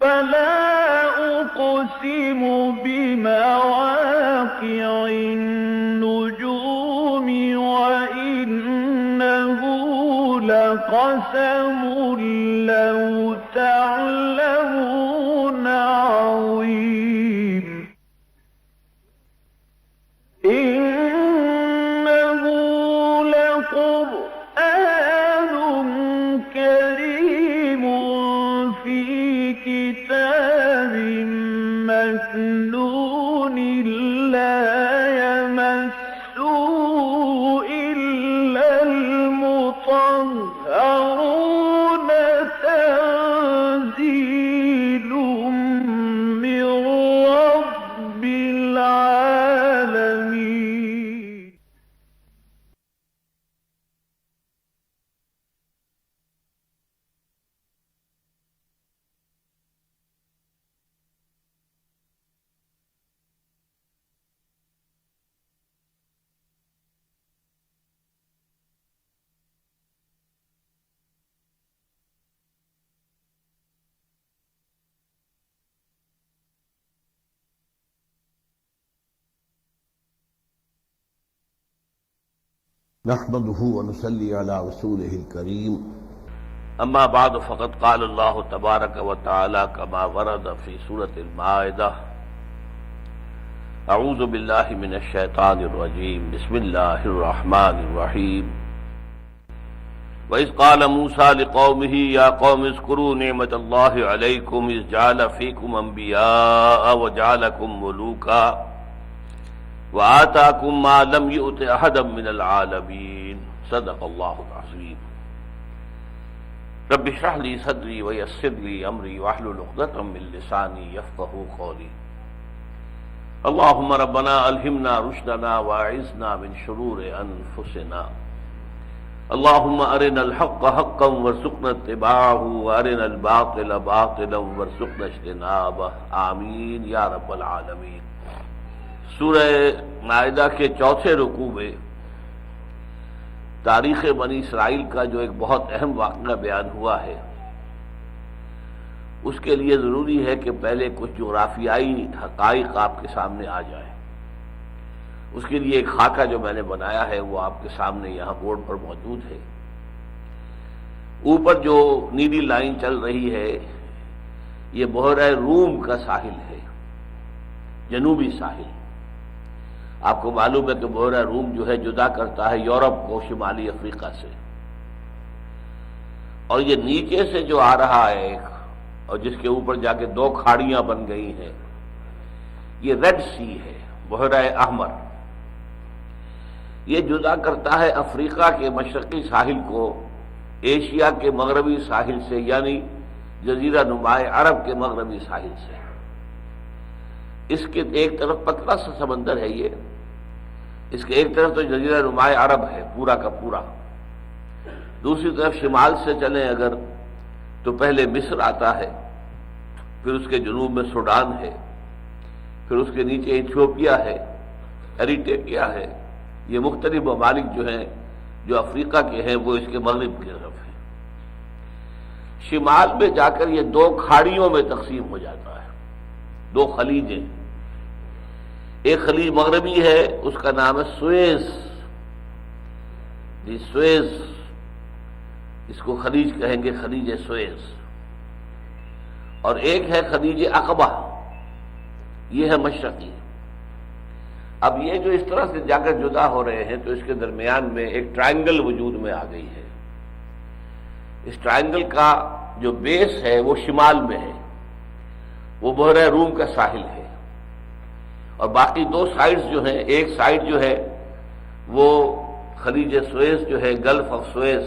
فلا أقسم بمواقع النجوم وإنه لقسم لو تعلمون عظيم إنه لقرآن كريم في كتاب مكنون لا يمسه إلا المطهرون تنزيل من رب العالمين. نحمده ونصلي على رسوله الكريم. اما بعد فقد قال الله تبارك وتعالى كما ورد في سورة المائدة: اعوذ بالله من الشيطان الرجيم بسم الله الرحمن الرحيم. وإذ قال موسى لقومه يا قوم اذكروا نعمة الله عليكم إذ جعل فيكم أنبياء وجعلكم ملوكا وآتاكم ما لم يؤت أحدا من العالمين. صدق الله العظيم. رب اشرح لي صدري ويسر لي أمري واحلل عقدة من لساني يفقهوا قولي. اللهم ربنا ألهمنا رشدنا وأعذنا من شرور أنفسنا. اللهم أرنا الحق حقا وارزقنا اتباعه وأرنا الباطل باطلا وارزقنا اجتنابه. آمین یا رب العالمین. سورہ مائدہ کے چوتھے رکوع میں تاریخ بنی اسرائیل کا جو ایک بہت اہم واقعہ بیان ہوا ہے، اس کے لیے ضروری ہے کہ پہلے کچھ جغرافیائی حقائق آپ کے سامنے آ جائیں۔ اس کے لیے ایک خاکہ جو میں نے بنایا ہے وہ آپ کے سامنے یہاں بورڈ پر موجود ہے۔ اوپر جو نیلی لائن چل رہی ہے یہ بحیرہ روم کا ساحل ہے، جنوبی ساحل۔ آپ کو معلوم ہے کہ بحیرہ روم جو ہے جدا کرتا ہے یورپ کو شمالی افریقہ سے، اور یہ نیچے سے جو آ رہا ہے ایک، اور جس کے اوپر جا کے دو کھاڑیاں بن گئی ہیں، یہ ریڈ سی ہے، بحیرہ احمر۔ یہ جدا کرتا ہے افریقہ کے مشرقی ساحل کو ایشیا کے مغربی ساحل سے، یعنی جزیرہ نما عرب کے مغربی ساحل سے۔ اس کے ایک طرف پتلا سا سمندر ہے، یہ اس کے ایک طرف تو جزیرہ نما عرب ہے پورا کا پورا، دوسری طرف شمال سے چلیں اگر تو پہلے مصر آتا ہے، پھر اس کے جنوب میں سوڈان ہے، پھر اس کے نیچے ایتھیوپیا ہے، ایریٹریا ہے۔ یہ مختلف ممالک جو ہیں جو افریقہ کے ہیں وہ اس کے مغرب کی طرف ہیں۔ شمال میں جا کر یہ دو کھاڑیوں میں تقسیم ہو جاتا ہے، دو خلیجیں۔ ایک خلیج مغربی ہے، اس کا نام ہے سویز، سویز، اس کو خلیج کہیں گے، خلیج سویز۔ اور ایک ہے خلیج عقبہ، یہ ہے مشرقی۔ اب یہ جو اس طرح سے جا کر جدا ہو رہے ہیں تو اس کے درمیان میں ایک ٹرائنگل وجود میں آ گئی ہے۔ اس ٹرائنگل کا جو بیس ہے وہ شمال میں ہے، وہ بحیرہ روم کا ساحل ہے، اور باقی دو سائڈز جو ہیں، ایک سائڈ جو ہے وہ خلیج سویز جو ہے، گلف آف سویز،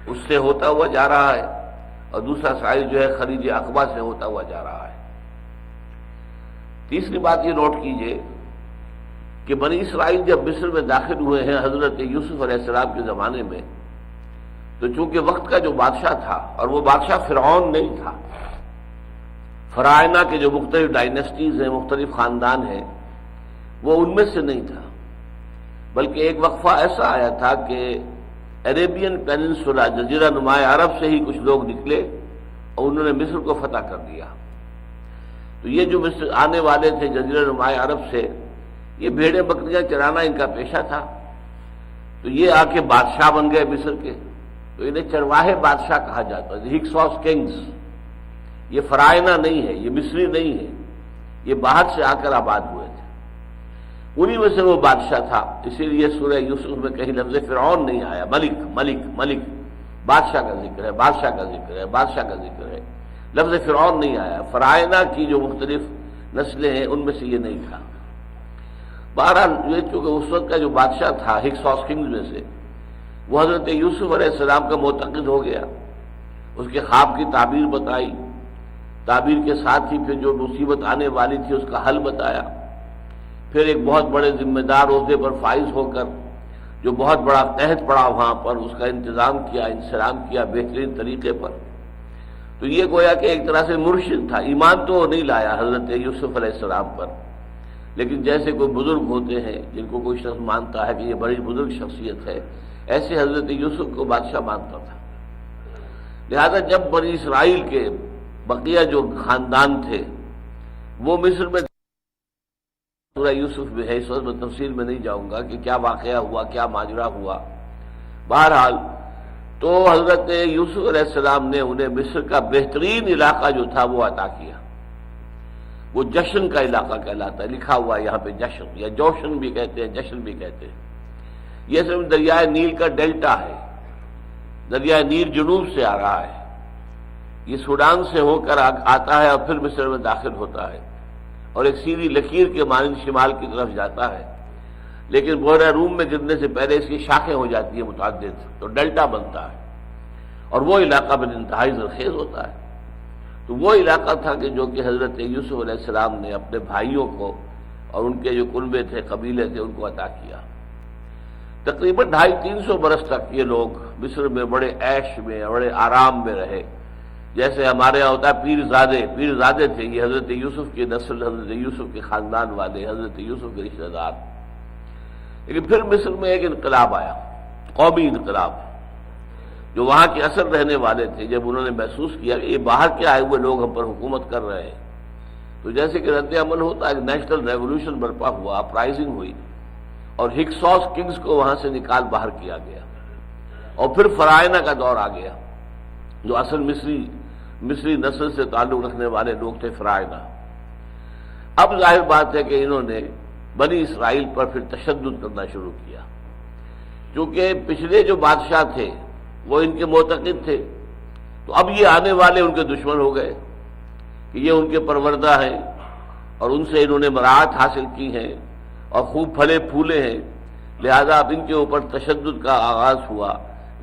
اس سے ہوتا ہوا جا رہا ہے، اور دوسرا سائڈ جو ہے خلیج عقبہ سے ہوتا ہوا جا رہا ہے۔ تیسری بات یہ نوٹ کیجئے کہ بنی اسرائیل جب مصر میں داخل ہوئے ہیں حضرت یوسف علیہ السلام کے زمانے میں، تو چونکہ وقت کا جو بادشاہ تھا، اور وہ بادشاہ فرعون نہیں تھا، فرعونہ کے جو مختلف ڈائنیسٹیز ہیں، مختلف خاندان ہیں، وہ ان میں سے نہیں تھا، بلکہ ایک وقفہ ایسا آیا تھا کہ عربین پیننسولا، جزیرہ نما عرب سے ہی کچھ لوگ نکلے اور انہوں نے مصر کو فتح کر دیا، تو یہ جو مصر آنے والے تھے جزیرہ نماء عرب سے، یہ بھیڑیں بکریاں چرانا ان کا پیشہ تھا، تو یہ آ کے بادشاہ بن گئے مصر کے، تو انہیں چرواہے بادشاہ کہا جاتا ہے، ہکسوس کنگز۔ یہ فرائنہ نہیں ہے، یہ مصری نہیں ہے، یہ باہر سے آ کر آباد ہوئے تھے، انہی میں سے وہ بادشاہ تھا۔ اسی لیے سورہ یوسف میں کہیں لفظ فرعون نہیں آیا، ملک ملک ملک، بادشاہ کا ذکر ہے، بادشاہ کا ذکر ہے، بادشاہ کا ذکر ہے، لفظ فرعون نہیں آیا۔ فرائنہ کی جو مختلف نسلیں ہیں ان میں سے یہ نہیں تھا۔ بہرحال یہ چونکہ اس وقت کا جو بادشاہ تھا ہکسوس کنگز میں سے، وہ حضرت یوسف علیہ السلام کا معتقد ہو گیا، اس کے خواب کی تعبیر بتائی، تعبیر کے ساتھ ہی پھر جو مصیبت آنے والی تھی اس کا حل بتایا، پھر ایک بہت بڑے ذمہ دار عہدے پر فائز ہو کر جو بہت بڑا قحط پڑا وہاں پر، اس کا انتظام کیا، انسلام کیا بہترین طریقے پر۔ تو یہ گویا کہ ایک طرح سے مرشد تھا، ایمان تو وہ نہیں لایا حضرت یوسف علیہ السلام پر، لیکن جیسے کوئی بزرگ ہوتے ہیں جن کو کوئی شخص مانتا ہے کہ یہ بڑی بزرگ شخصیت ہے، ایسے حضرت یوسف کو بادشاہ مانتا تھا۔ لہذا جب بنی اسرائیل کے بقیہ جو خاندان تھے وہ مصر میں، سورہ یوسف میں ہے، اس وقت میں تفصیل میں نہیں جاؤں گا کہ کیا واقعہ ہوا، کیا ماجرا ہوا۔ بہرحال تو حضرت یوسف علیہ السلام نے انہیں مصر کا بہترین علاقہ جو تھا وہ عطا کیا، وہ جشن کا علاقہ کہلاتا ہے، لکھا ہوا ہے یہاں پہ جشن، یا جوشن بھی کہتے ہیں، جشن بھی کہتے ہیں۔ یہ صرف دریائے نیل کا ڈیلٹا ہے، دریائے نیل جنوب سے آ رہا ہے، یہ سوڈان سے ہو کر آتا ہے اور پھر مصر میں داخل ہوتا ہے، اور ایک سیدھی لکیر کے مانند شمال کی طرف جاتا ہے، لیکن بحیرہ روم میں گرنے سے پہلے اس کی شاخیں ہو جاتی ہیں متعدد، تو ڈیلٹا بنتا ہے، اور وہ علاقہ بن انتہائی زرخیز ہوتا ہے۔ تو وہ علاقہ تھا کہ جو کہ حضرت یوسف علیہ السلام نے اپنے بھائیوں کو اور ان کے جو کنبے تھے، قبیلے تھے، ان کو عطا کیا۔ تقریباً 250-300 برس تک یہ لوگ مصر میں بڑے عیش میں، بڑے آرام میں رہے، جیسے ہمارے یہاں ہوتا ہے پیر زادے تھے، یہ حضرت یوسف کی نسل، حضرت یوسف کے خاندان والے، حضرت یوسف کے رشتہ دار۔ لیکن پھر مصر میں ایک انقلاب آیا، قومی انقلاب، جو وہاں کے اصل رہنے والے تھے جب انہوں نے محسوس کیا کہ یہ باہر کے آئے ہوئے لوگ ہم پر حکومت کر رہے ہیں، تو جیسے کہ رد عمل ہوتا ہے، ایک نیشنل ریولوشن برپا ہوا، اپرائزنگ ہوئی، اور ہکسوس کنگز کو وہاں سے نکال باہر کیا گیا، اور پھر فرائنہ کا دور آ گیا، جو اصل مصری نسل سے تعلق رکھنے والے لوگ تھے، فرائنہ۔ اب ظاہر بات ہے کہ انہوں نے بنی اسرائیل پر پھر تشدد کرنا شروع کیا، کیونکہ پچھلے جو بادشاہ تھے وہ ان کے معتقد تھے، تو اب یہ آنے والے ان کے دشمن ہو گئے کہ یہ ان کے پروردہ ہیں اور ان سے انہوں نے براعت حاصل کی ہیں اور خوب پھلے پھولے ہیں، لہذا اب ان کے اوپر تشدد کا آغاز ہوا،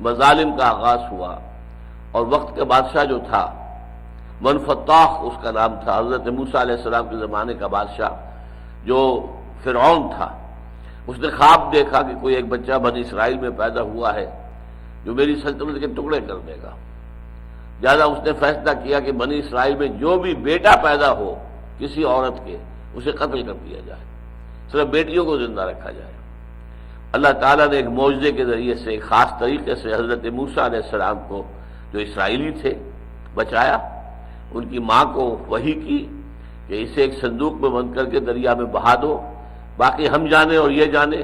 مظالم کا آغاز ہوا۔ اور وقت کا بادشاہ جو تھا، منفتاح اس کا نام تھا، حضرت موسیٰ علیہ السلام کے زمانے کا بادشاہ جو فرعون تھا، اس نے خواب دیکھا کہ کوئی ایک بچہ بنی اسرائیل میں پیدا ہوا ہے جو میری سلطنت کے ٹکڑے کر دے گا۔ لہٰذا اس نے فیصلہ کیا کہ بنی اسرائیل میں جو بھی بیٹا پیدا ہو کسی عورت کے، اسے قتل کر دیا جائے، صرف بیٹیوں کو زندہ رکھا جائے۔ اللہ تعالیٰ نے ایک معجزے کے ذریعے سے ایک خاص طریقے سے حضرت موسیٰ علیہ السلام کو، جو اسرائیلی تھے، بچایا۔ ان کی ماں کو وحی کی کہ اسے ایک صندوق میں بند کر کے دریا میں بہا دو، باقی ہم جانے اور یہ جانے،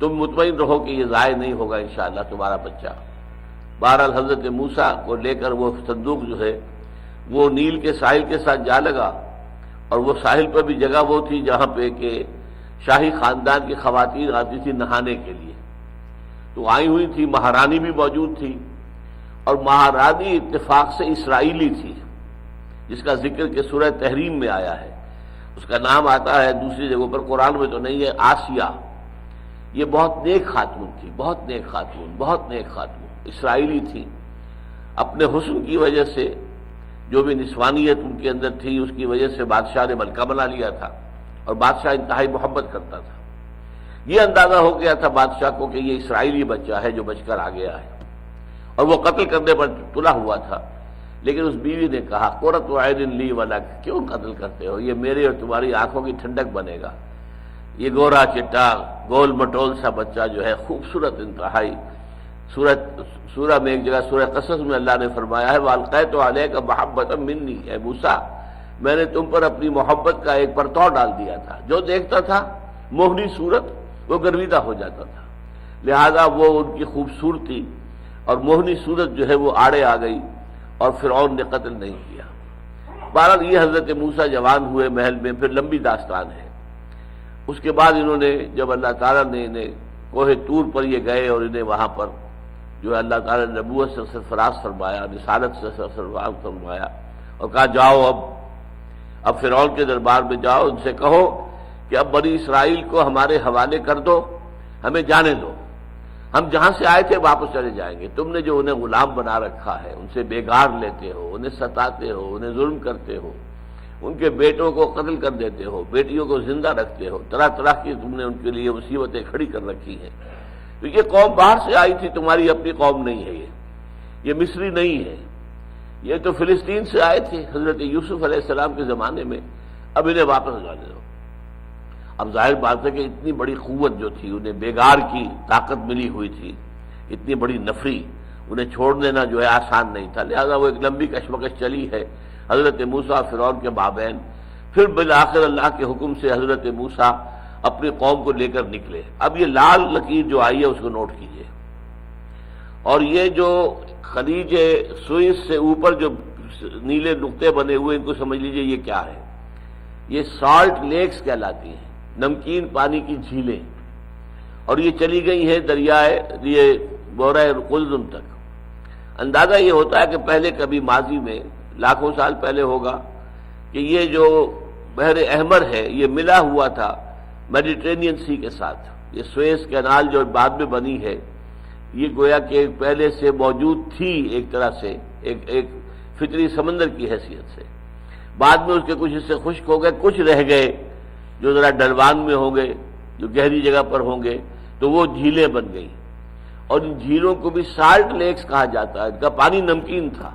تم مطمئن رہو کہ یہ ضائع نہیں ہوگا انشاءاللہ تمہارا بچہ۔ بہرحال حضرت موسیٰ کو لے کر وہ صندوق جو ہے وہ نیل کے ساحل کے ساتھ جا لگا، اور وہ ساحل پر بھی جگہ وہ تھی جہاں پہ کہ شاہی خاندان کی خواتین آتی تھی نہانے کے لیے، تو آئی ہوئی تھی، مہارانی بھی موجود تھی، اور مہارانی اتفاق سے اسرائیلی تھی، جس کا ذکر کہ سورہ تحریم میں آیا ہے، اس کا نام آتا ہے دوسری جگہوں پر، قرآن میں تو نہیں ہے، آسیہ۔ یہ بہت نیک خاتون تھی، بہت نیک خاتون اسرائیلی تھی، اپنے حسن کی وجہ سے، جو بھی نسوانیت ان کے اندر تھی اس کی وجہ سے بادشاہ نے ملکہ بنا لیا تھا، اور بادشاہ انتہائی محبت کرتا تھا۔ یہ اندازہ ہو گیا تھا بادشاہ کو کہ یہ اسرائیلی بچہ ہے جو بچ کر آ گیا ہے، اور وہ قتل کرنے پر تلا ہوا تھا، لیکن اس بیوی نے کہا قرۃ عین لی ولک، کیوں قتل کرتے ہو، یہ میرے اور تمہاری آنکھوں کی ٹھنڈک بنے گا۔ یہ گورا چٹا گول مٹول سا بچہ جو ہے، خوبصورت انتہائی۔ سورہ میں ایک جگہ سورہ قصص میں اللہ نے فرمایا ہے وَأَلْقَيْتُ عَلَيْكَ مَحَبَّةً مِّنِّي، اے موسیٰ میں نے تم پر اپنی محبت کا ایک پرتو ڈال دیا تھا. جو دیکھتا تھا موہنی صورت وہ گرویدہ ہو جاتا تھا، لہذا وہ ان کی خوبصورتی اور موہنی صورت جو ہے وہ آڑے آ گئی اور فرعون نے قتل نہیں کیا. بہرحال یہ حضرت موسیٰ جوان ہوئے محل میں، پھر لمبی داستان ہے. اس کے بعد انہوں نے جب اللہ تعالیٰ نے انہیں کوہ طور پر یہ گئے اور انہیں وہاں پر جو ہے اللہ تعالیٰ نے نبوت سے سرفراز فرمایا، رسالت سے سرفراز فرمایا اور کہا جاؤ اب فرعون کے دربار میں جاؤ، ان سے کہو کہ اب بنی اسرائیل کو ہمارے حوالے کر دو، ہمیں جانے دو، ہم جہاں سے آئے تھے واپس چلے جائیں گے. تم نے جو انہیں غلام بنا رکھا ہے، ان سے بیگار لیتے ہو، انہیں ستاتے ہو، انہیں ظلم کرتے ہو، ان کے بیٹوں کو قتل کر دیتے ہو، بیٹیوں کو زندہ رکھتے ہو، طرح طرح کی تم نے ان کے لیے مصیبتیں کھڑی کر رکھی ہیں. تو یہ قوم باہر سے آئی تھی، تمہاری اپنی قوم نہیں ہے، یہ مصری نہیں ہے، یہ تو فلسطین سے آئے تھے حضرت یوسف علیہ السلام کے زمانے میں، اب انہیں واپس جانے دو. اب ظاہر بات ہے کہ اتنی بڑی قوت جو تھی، انہیں بیگار کی طاقت ملی ہوئی تھی، اتنی بڑی نفری، انہیں چھوڑ دینا جو ہے آسان نہیں تھا، لہذا وہ ایک لمبی کشمکش چلی ہے حضرت موسیٰ فرعون کے مابین. پھر بالآخر اللہ کے حکم سے حضرت موسیٰ اپنی قوم کو لے کر نکلے. اب یہ لال لکیر جو آئی ہے اس کو نوٹ کیجئے، اور یہ جو خلیج سوئس سے اوپر جو نیلے نقطے بنے ہوئے ان کو سمجھ لیجئے یہ کیا ہے. یہ سالٹ لیکس کہلاتی ہیں، نمکین پانی کی جھیلیں، اور یہ چلی گئی ہیں دریائے یہ بحیرہ قلزم تک. اندازہ یہ ہوتا ہے کہ پہلے کبھی ماضی میں لاکھوں سال پہلے ہوگا کہ یہ جو بحر احمر ہے یہ ملا ہوا تھا میڈیٹرینین سی کے ساتھ. یہ سویس کینال جو بعد میں بنی ہے یہ گویا کہ پہلے سے موجود تھی، ایک طرح سے ایک فطری سمندر کی حیثیت سے. بعد میں اس کے کچھ حصے خشک ہو گئے، کچھ رہ گئے جو ذرا ڈلوان میں ہوں گے، جو گہری جگہ پر ہوں گے، تو وہ جھیلیں بن گئی. اور ان جھیلوں کو بھی سالٹ لیکس کہا جاتا ہے، ان کا پانی نمکین تھا.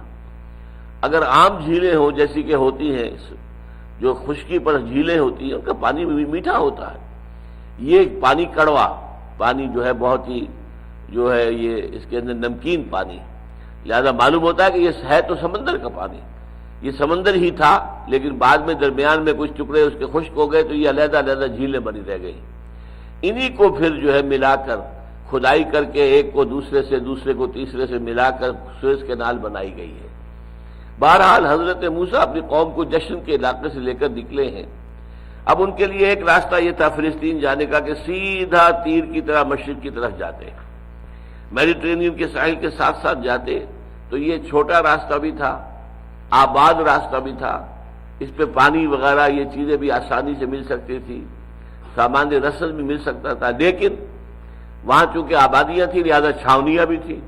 اگر عام جھیلیں ہوں جیسی کہ ہوتی ہیں، جو خشکی پر جھیلیں ہوتی ہیں ان کا پانی بھی میٹھا ہوتا ہے، یہ پانی کڑوا پانی جو ہے بہت ہی جو ہے یہ اس کے اندر نمکین پانی، لہذا معلوم ہوتا ہے کہ یہ ہے تو سمندر کا پانی. یہ سمندر ہی تھا، لیکن بعد میں درمیان میں کچھ ٹکڑے اس کے خشک ہو گئے تو یہ علیحدہ علیحدہ جھیلیں بنی رہ گئی. انہی کو پھر جو ہے ملا کر کھدائی کر کے ایک کو دوسرے سے، دوسرے کو تیسرے سے ملا کر سوئس کینال بنائی گئی ہے. بہرحال حضرت موسیٰ اپنی قوم کو جشن کے علاقے سے لے کر نکلے ہیں. اب ان کے لیے ایک راستہ یہ تھا فلسطین جانے کا کہ سیدھا تیر کی طرح مشرق کی طرف جاتے، میڈیٹرینین کے ساحل کے ساتھ ساتھ جاتے. تو یہ چھوٹا راستہ بھی تھا، آباد راستہ بھی تھا، اس پہ پانی وغیرہ یہ چیزیں بھی آسانی سے مل سکتی تھی، سامان رسد بھی مل سکتا تھا. لیکن وہاں چونکہ آبادیاں تھیں لہذا چھاونیاں بھی تھیں،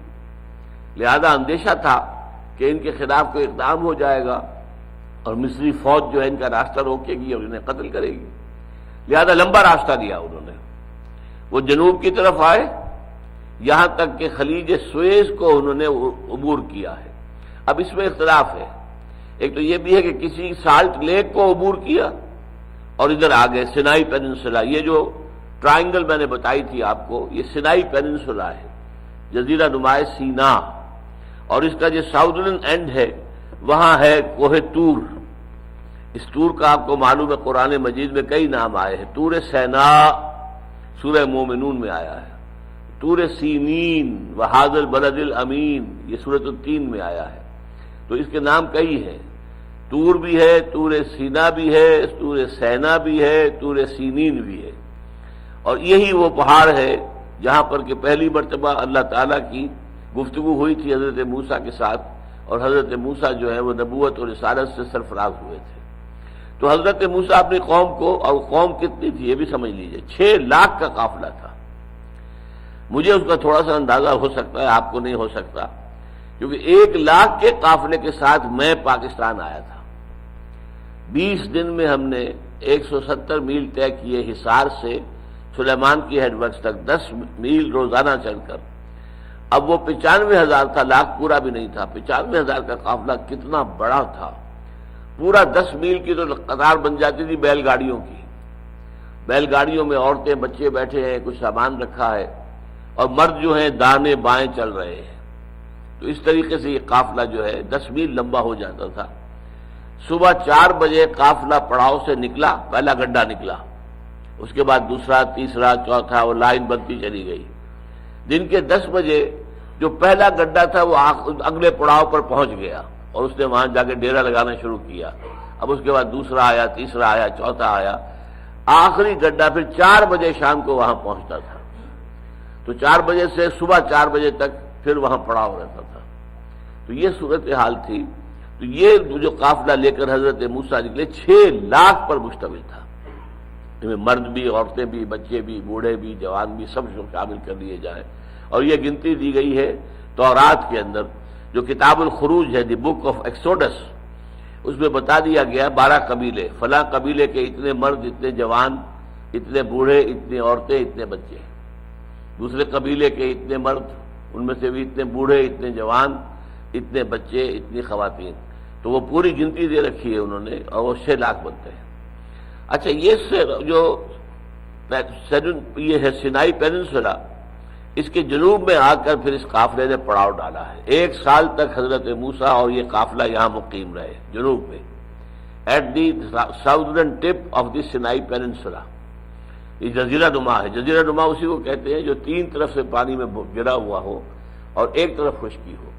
لہذا اندیشہ تھا کہ ان کے خلاف کوئی اقدام ہو جائے گا اور مصری فوج جو ہے ان کا راستہ روکے گی اور انہیں قتل کرے گی. لہذا لمبا راستہ دیا انہوں نے. وہ جنوب کی طرف آئے یہاں تک کہ خلیج سویس کو انہوں نے عبور کیا ہے. اب اس میں اختلاف ہے، ایک تو یہ بھی ہے کہ کسی سالٹ لیک کو عبور کیا اور ادھر آ گئے سینائی پیننسولا. یہ جو ٹرائنگل میں نے بتائی تھی آپ کو، یہ سینائی پیننسولا ہے، جزیرہ نمائے سینا، اور اس کا جو ساؤدرن اینڈ ہے وہاں ہے کوہ طور. اس طور کا آپ کو معلوم ہے قرآن مجید میں کئی نام آئے ہیں. طور سینا سورہ مومنون میں آیا ہے، طور سینین وہذا البلد الامین یہ سورۃ التین میں آیا ہے. تو اس کے نام کئی ہیں، طور بھی ہے، طور سینا بھی ہے، طور سینا بھی ہے، طور سینین بھی ہے. اور یہی وہ پہاڑ ہے جہاں پر کہ پہلی مرتبہ اللہ تعالیٰ کی گفتگو ہوئی تھی حضرت موسیٰ کے ساتھ، اور حضرت موسیٰ جو ہے وہ نبوت اور رسالت سے سرفراز ہوئے تھے. تو حضرت موسیٰ اپنی قوم کو، اور قوم کتنی تھی یہ بھی سمجھ لیجئے، 6 لاکھ کا قافلہ تھا. مجھے اس کا تھوڑا سا اندازہ ہو سکتا ہے، آپ کو نہیں ہو سکتا، کیونکہ 1 لاکھ کے قافلے کے ساتھ میں پاکستان آیا تھا. 20 دن میں ہم نے 170 میل طے کیے حصار سے سلیمان کی ہیڈ ورکس تک، 10 میل روزانہ چل کر. اب وہ 95,000 تھا، لاکھ پورا بھی نہیں تھا. 95,000 کا قافلہ کتنا بڑا تھا، پورا 10 میل کی تو قطار بن جاتی تھی بیل گاڑیوں کی. بیل گاڑیوں میں عورتیں بچے بیٹھے ہیں، کچھ سامان رکھا ہے، اور مرد جو ہیں دانے بائیں چل رہے ہیں. تو اس طریقے سے یہ قافلہ جو ہے 10 میل لمبا ہو جاتا تھا. صبح 4 بجے قافلہ پڑاؤ سے نکلا، پہلا گڈھا نکلا، اس کے بعد دوسرا، تیسرا، چوتھا، وہ لائن بنتی چلی گئی۔ دن کے 10 بجے جو پہلا گڈھا تھا وہ اگلے پڑاؤ پر پہنچ گیا اور اس نے وہاں جا کے ڈیرا لگانا شروع کیا۔ اب اس کے بعد دوسرا آیا، تیسرا آیا، چوتھا آیا، آخری گڈھا پھر 4 بجے شام کو وہاں پہنچتا تھا۔ تو 4 بجے سے صبح 4 بجے تک پھر وہاں پڑاؤ رہتا تھا۔ تو یہ صورتحال تھی۔ تو یہ جو قافلہ لے کر حضرت موسیٰ نکلے 6 لاکھ پر مشتمل تھا، اس میں مرد بھی، عورتیں بھی، بچے بھی، بوڑھے بھی، جوان بھی، سب شامل کر لیے جائیں۔ اور یہ گنتی دی گئی ہے تورات کے اندر، جو کتاب الخروج ہے، دی بک آف ایکسوڈس، اس میں بتا دیا گیا 12 قبیلے، فلاں قبیلے کے اتنے مرد، اتنے جوان، اتنے بوڑھے، اتنے عورتیں، اتنے بچے، دوسرے قبیلے کے اتنے مرد، ان میں سے بھی اتنے بوڑھے، اتنے جوان، اتنے بچے، اتنی خواتین۔ تو وہ پوری گنتی دے رکھی ہے انہوں نے، اور وہ 6 لاکھ بنتے ہیں۔ اچھا، یہ جو یہ ہے سینائی پیننسولا، اس کے جنوب میں آ کر پھر اس قافلے نے پڑاؤ ڈالا ہے۔ 1 سال تک حضرت موسیٰ اور یہ قافلہ یہاں مقیم رہے جنوب میں، at the southern tip of the Sinai peninsula. یہ جزیرہ نما ہے، جزیرہ نما اسی کو کہتے ہیں جو 3 طرف سے پانی میں گرا ہوا ہو اور ایک طرف خشکی ہو۔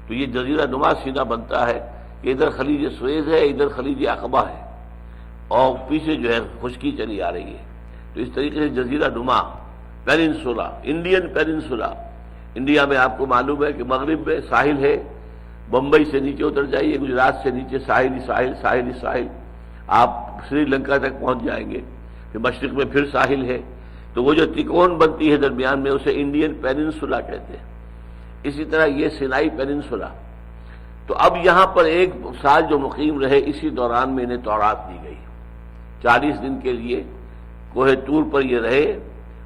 تو یہ جزیرہ نما سینہ بنتا ہے کہ ادھر خلیج سویز ہے، ادھر خلیج عقبہ ہے، اور پیچھے جو ہے خشکی چلی آ رہی ہے۔ تو اس طریقے سے جزیرہ نما پیننسولا، انڈین پیننسولا، انڈیا میں آپ کو معلوم ہے کہ مغرب میں ساحل ہے، بمبئی سے نیچے اتر جائیے، گجرات سے نیچے ساحل ہی ساحل، ساحل ہی ساحل، آپ سری لنکا تک پہنچ جائیں گے، پھر مشرق میں پھر ساحل ہے۔ تو وہ جو تکون بنتی ہے درمیان میں، اسے انڈین پیننسولا کہتے ہیں۔ اسی طرح یہ سینائی پیننسولا۔ تو اب یہاں پر 1 سال جو مقیم رہے، اسی دوران میں انہیں تورات دی گئی۔ 40 دن کے لیے کوہ طور پر یہ رہے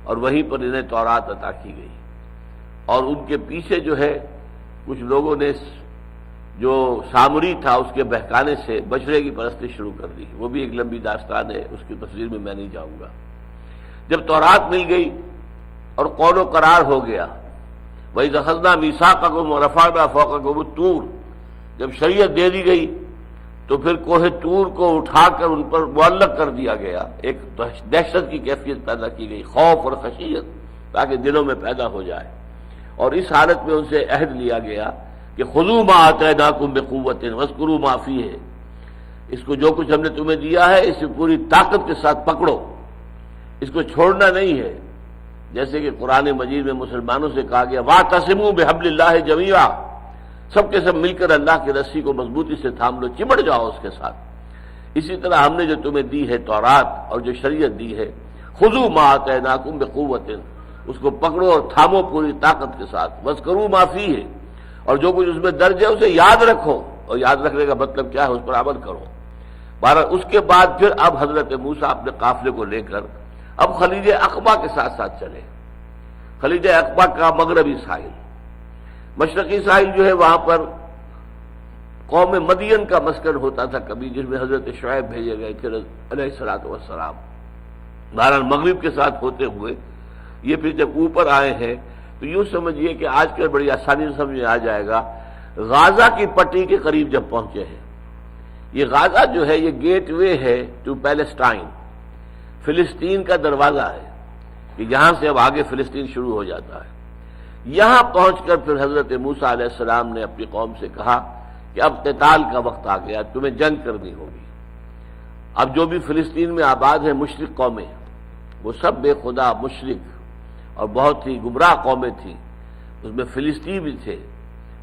اور وہیں پر انہیں تورات عطا کی گئی۔ اور ان کے پیچھے جو ہے کچھ لوگوں نے جو سامری تھا اس کے بہکانے سے بچڑے کی پرستی شروع کر دی، وہ بھی ایک لمبی داستان ہے، اس کی تفصیل میں نہیں جاؤں گا۔ جب تورات مل گئی اور قول و قرار ہو گیا، وَإِذْ أَخَذْنَا مِيثَاقَكُمْ وَرَفَعْنَا فَوْقَكُمُ الطُّورَ، جب شریعت دے دی گئی تو پھر کوہ طور کو اٹھا کر ان پر معلق کر دیا گیا، ایک دہشت کی کیفیت پیدا کی گئی، خوف اور خشیت تاکہ دلوں میں پیدا ہو جائے۔ اور اس حالت میں ان سے عہد لیا گیا کہ خذوا ما آتیناکم بقوۃ واذکروا ما فیہ، اس کو جو کچھ ہم نے تمہیں دیا ہے اسے پوری طاقت کے ساتھ پکڑو، اس کو چھوڑنا نہیں ہے۔ جیسے کہ قرآن مجید میں مسلمانوں سے کہا گیا واعتصموا بحبل اللہ جمیعا، سب کے سب مل کر اللہ کی رسی کو مضبوطی سے تھام لو، چمٹ جاؤ اس کے ساتھ۔ اسی طرح ہم نے جو تمہیں دی ہے تورات اور جو شریعت دی ہے، خذوا ما آتیناکم بقوۃ، اس کو پکڑو اور تھامو پوری طاقت کے ساتھ، واذکروا ما فیہ، اور جو کچھ اس میں درج ہے اسے یاد رکھو، اور یاد رکھنے کا مطلب کیا ہے، اس پر عمل کرو۔ بہرحال اس کے بعد پھر اب حضرت موسیٰ اپنے قافلے کو لے کر اب خلیج عقبہ کے ساتھ ساتھ چلے۔ خلیج عقبہ کا مغربی ساحل، مشرقی ساحل جو ہے وہاں پر قوم مدین کا مسکن ہوتا تھا کبھی، جس میں حضرت شعیب بھیجے گئے تھے علیہ الصلوۃ والسلام۔ بہرحال مغرب کے ساتھ ہوتے ہوئے یہ پھر جب اوپر آئے ہیں تو یوں سمجھیے کہ آج کل بڑی آسانی سے سمجھ میں آ جائے گا، غازہ کی پٹی کے قریب جب پہنچے ہیں۔ یہ غازہ جو ہے یہ گیٹ وے ہے ٹو پیلسٹائن، فلسطین کا دروازہ ہے کہ یہاں سے اب آگے فلسطین شروع ہو جاتا ہے۔ یہاں پہنچ کر پھر حضرت موسیٰ علیہ السلام نے اپنی قوم سے کہا کہ اب قتال کا وقت آ گیا، تمہیں جنگ کرنی ہوگی۔ اب جو بھی فلسطین میں آباد ہیں مشرک قومیں، وہ سب بے خدا، مشرک اور بہت ہی گمراہ قومیں تھیں، اس میں فلسطین بھی تھے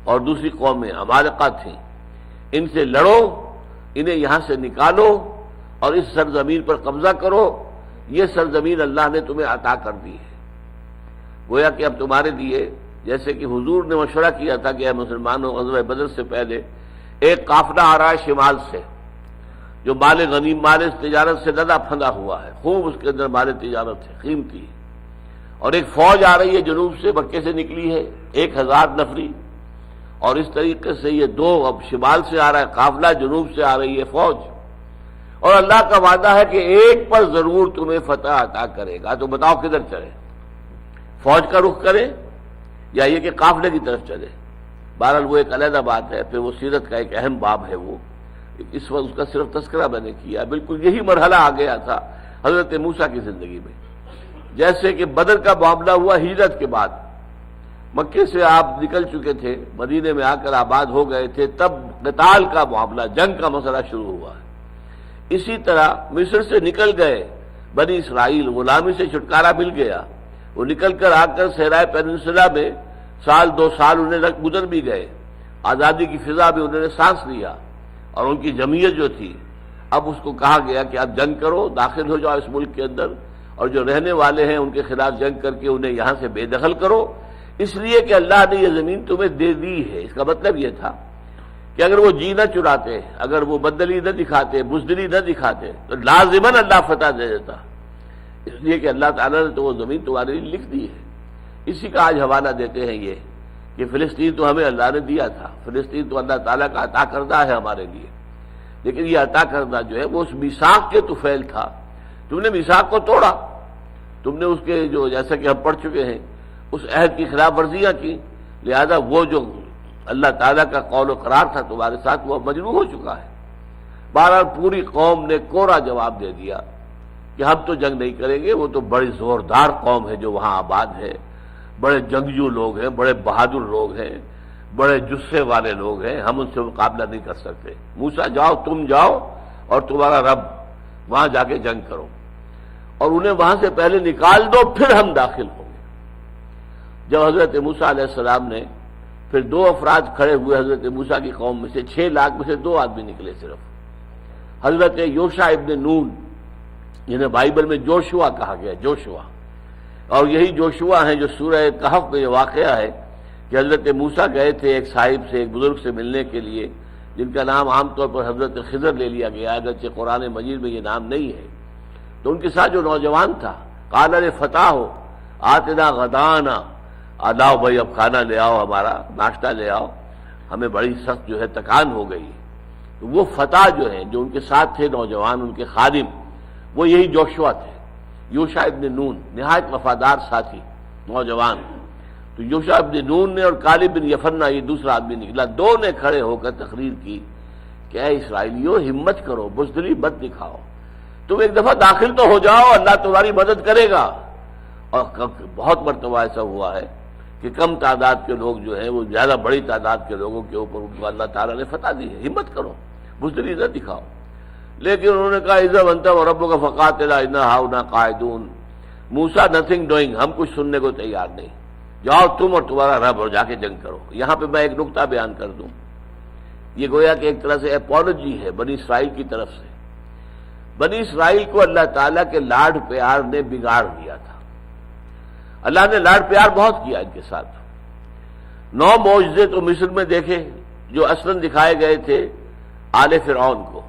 اور دوسری قومیں عمالقہ تھیں۔ ان سے لڑو، انہیں یہاں سے نکالو اور اس سرزمین پر قبضہ کرو، یہ سرزمین اللہ نے تمہیں عطا کر دی ہے۔ گویا کہ اب تمہارے لیے، جیسے کہ حضور نے مشورہ کیا تھا کہ اے مسلمانوں، غزوہ بدر سے پہلے ایک قافلہ آ رہا ہے شمال سے، جو مال غنیم، مال تجارت سے لدا پھندا ہوا ہے، خوب اس کے اندر مال تجارت ہے، قیمتی، اور ایک فوج آ رہی ہے جنوب سے، مکے سے نکلی ہے 1000 نفری، اور اس طریقے سے یہ 2 اب شمال سے آ رہا ہے قافلہ، جنوب سے آ رہی ہے فوج، اور اللہ کا وعدہ ہے کہ ایک پر ضرور تمہیں فتح عطا کرے گا۔ تو بتاؤ کدھر چلے، فوج کا رخ کرے یا یہ کہ قافلے کی طرف چلے؟ بہرحال وہ ایک علیحدہ بات ہے، پھر وہ سیرت کا ایک اہم باب ہے وہ، اس وقت اس کا صرف تذکرہ میں نے کیا، بالکل یہی مرحلہ آ گیا تھا حضرت موسیٰ کی زندگی میں. جیسے کہ بدر کا معاملہ ہوا ہجرت کے بعد، مکے سے آپ نکل چکے تھے، مدینے میں آ کر آباد ہو گئے تھے، تب قتال کا معاملہ، جنگ کا مسئلہ شروع ہوا ہے. اسی طرح مصر سے نکل گئے بنی اسرائیل، غلامی سے چھٹکارا مل گیا، وہ نکل کر آ کر صحرائے پیننسلا میں سال 2 سال انہیں گزر بھی گئے، آزادی کی فضا بھی انہوں نے سانس لیا، اور ان کی جمعیت جو تھی اب اس کو کہا گیا کہ اب جنگ کرو، داخل ہو جاؤ اس ملک کے اندر، اور جو رہنے والے ہیں ان کے خلاف جنگ کر کے انہیں یہاں سے بے دخل کرو، اس لیے کہ اللہ نے یہ زمین تمہیں دے دی ہے. اس کا مطلب یہ تھا کہ اگر وہ جی نہ چراتے، اگر وہ بدلی نہ دکھاتے، بزدلی نہ دکھاتے تو لازماً اللہ فتح دے دیتا، اس لیے کہ اللہ تعالیٰ نے تو وہ زمین تمہارے لیے لکھ دی ہے. اسی کا آج حوالہ دیتے ہیں یہ کہ فلسطین تو ہمیں اللہ نے دیا تھا، فلسطین تو اللہ تعالیٰ کا عطا کردہ ہے ہمارے لیے، لیکن یہ عطا کردہ جو ہے وہ اس میثاق کے طفیل تھا. تم نے میثاق کو توڑا، تم نے اس کے جو، جیسا کہ ہم پڑھ چکے ہیں، اس عہد کی خلاف ورزیاں کی، لہذا وہ جو اللہ تعالیٰ کا قول و قرار تھا تمہارے ساتھ وہ مجروح ہو چکا ہے. بہرحال پوری قوم نے کوڑا جواب دے دیا کہ ہم تو جنگ نہیں کریں گے، وہ تو بڑی زوردار قوم ہے جو وہاں آباد ہے، بڑے جنگجو لوگ ہیں، بڑے بہادر لوگ ہیں، بڑے جسے والے لوگ ہیں، ہم ان سے مقابلہ نہیں کر سکتے. موسیٰ جاؤ، تم جاؤ اور تمہارا رب، وہاں جا کے جنگ کرو، اور انہیں وہاں سے پہلے نکال دو، پھر ہم داخل ہوں گے. جب حضرت موسیٰ علیہ السلام نے، پھر 2 افراد کھڑے ہوئے حضرت موسیٰ کی قوم میں سے، 6 لاکھ میں سے 2 آدمی نکلے صرف، حضرت یوشع ابن نون، جنہیں بائبل میں جوشوا کہا گیا، جوشوا، اور یہی جوشوا ہیں جو سورہ کہف میں یہ واقعہ ہے کہ حضرت موسیٰ گئے تھے ایک صاحب سے، ایک بزرگ سے ملنے کے لیے، جن کا نام عام طور پر حضرت خضر لے لیا گیا، اگرچہ قرآن مجید میں یہ نام نہیں ہے. تو ان کے ساتھ جو نوجوان تھا، قال لفتاہ آتنا غدانا، لاؤ بھائی اب کھانا لے آؤ، ہمارا ناشتہ لے آؤ، ہمیں بڑی سخت جو ہے تکان ہو گئی. تو وہ فتح جو ہیں، جو ان کے ساتھ تھے نوجوان، ان کے خادم، وہ یہی جوشوا تھے، یوشع ابن نون، نہایت وفادار ساتھی نوجوان. تو یوشع ابن نون نے اور کالب بن یفنہ، یہ دوسرا آدمی نکلا، 2 نے کھڑے ہو کر تقریر کی کہ اے اسرائیلیوں، ہمت کرو، بزدلی مت دکھاؤ، تم ایک دفعہ داخل تو ہو جاؤ، اللہ تمہاری مدد کرے گا. اور بہت مرتبہ ایسا ہوا ہے کہ کم تعداد کے لوگ جو ہیں وہ زیادہ بڑی تعداد کے لوگوں کے اوپر ان کو اللہ تعالیٰ نے فتح دی ہے. ہمت کرو، بزدلی نہ دکھاؤ. لیکن انہوں نے کہا اذا انت وربک فقاتلا انا ہاؤنا قاعدون، موسیٰ نتھنگ ڈوئنگ، ہم کچھ سننے کو تیار نہیں، جاؤ تم اور تمہارا رب اور جا کے جنگ کرو. یہاں پہ میں ایک نقطہ بیان کر دوں، یہ گویا کہ ایک طرح سے اپولوجی ہے بنی اسرائیل کی طرف سے. بنی اسرائیل کو اللہ تعالیٰ کے لاڈ پیار نے بگاڑ دیا تھا. اللہ نے لاڈ پیار بہت کیا ان کے ساتھ. 9 معجزے تو مصر میں دیکھے جو اصلاً دکھائے گئے تھے آل فرعون کو.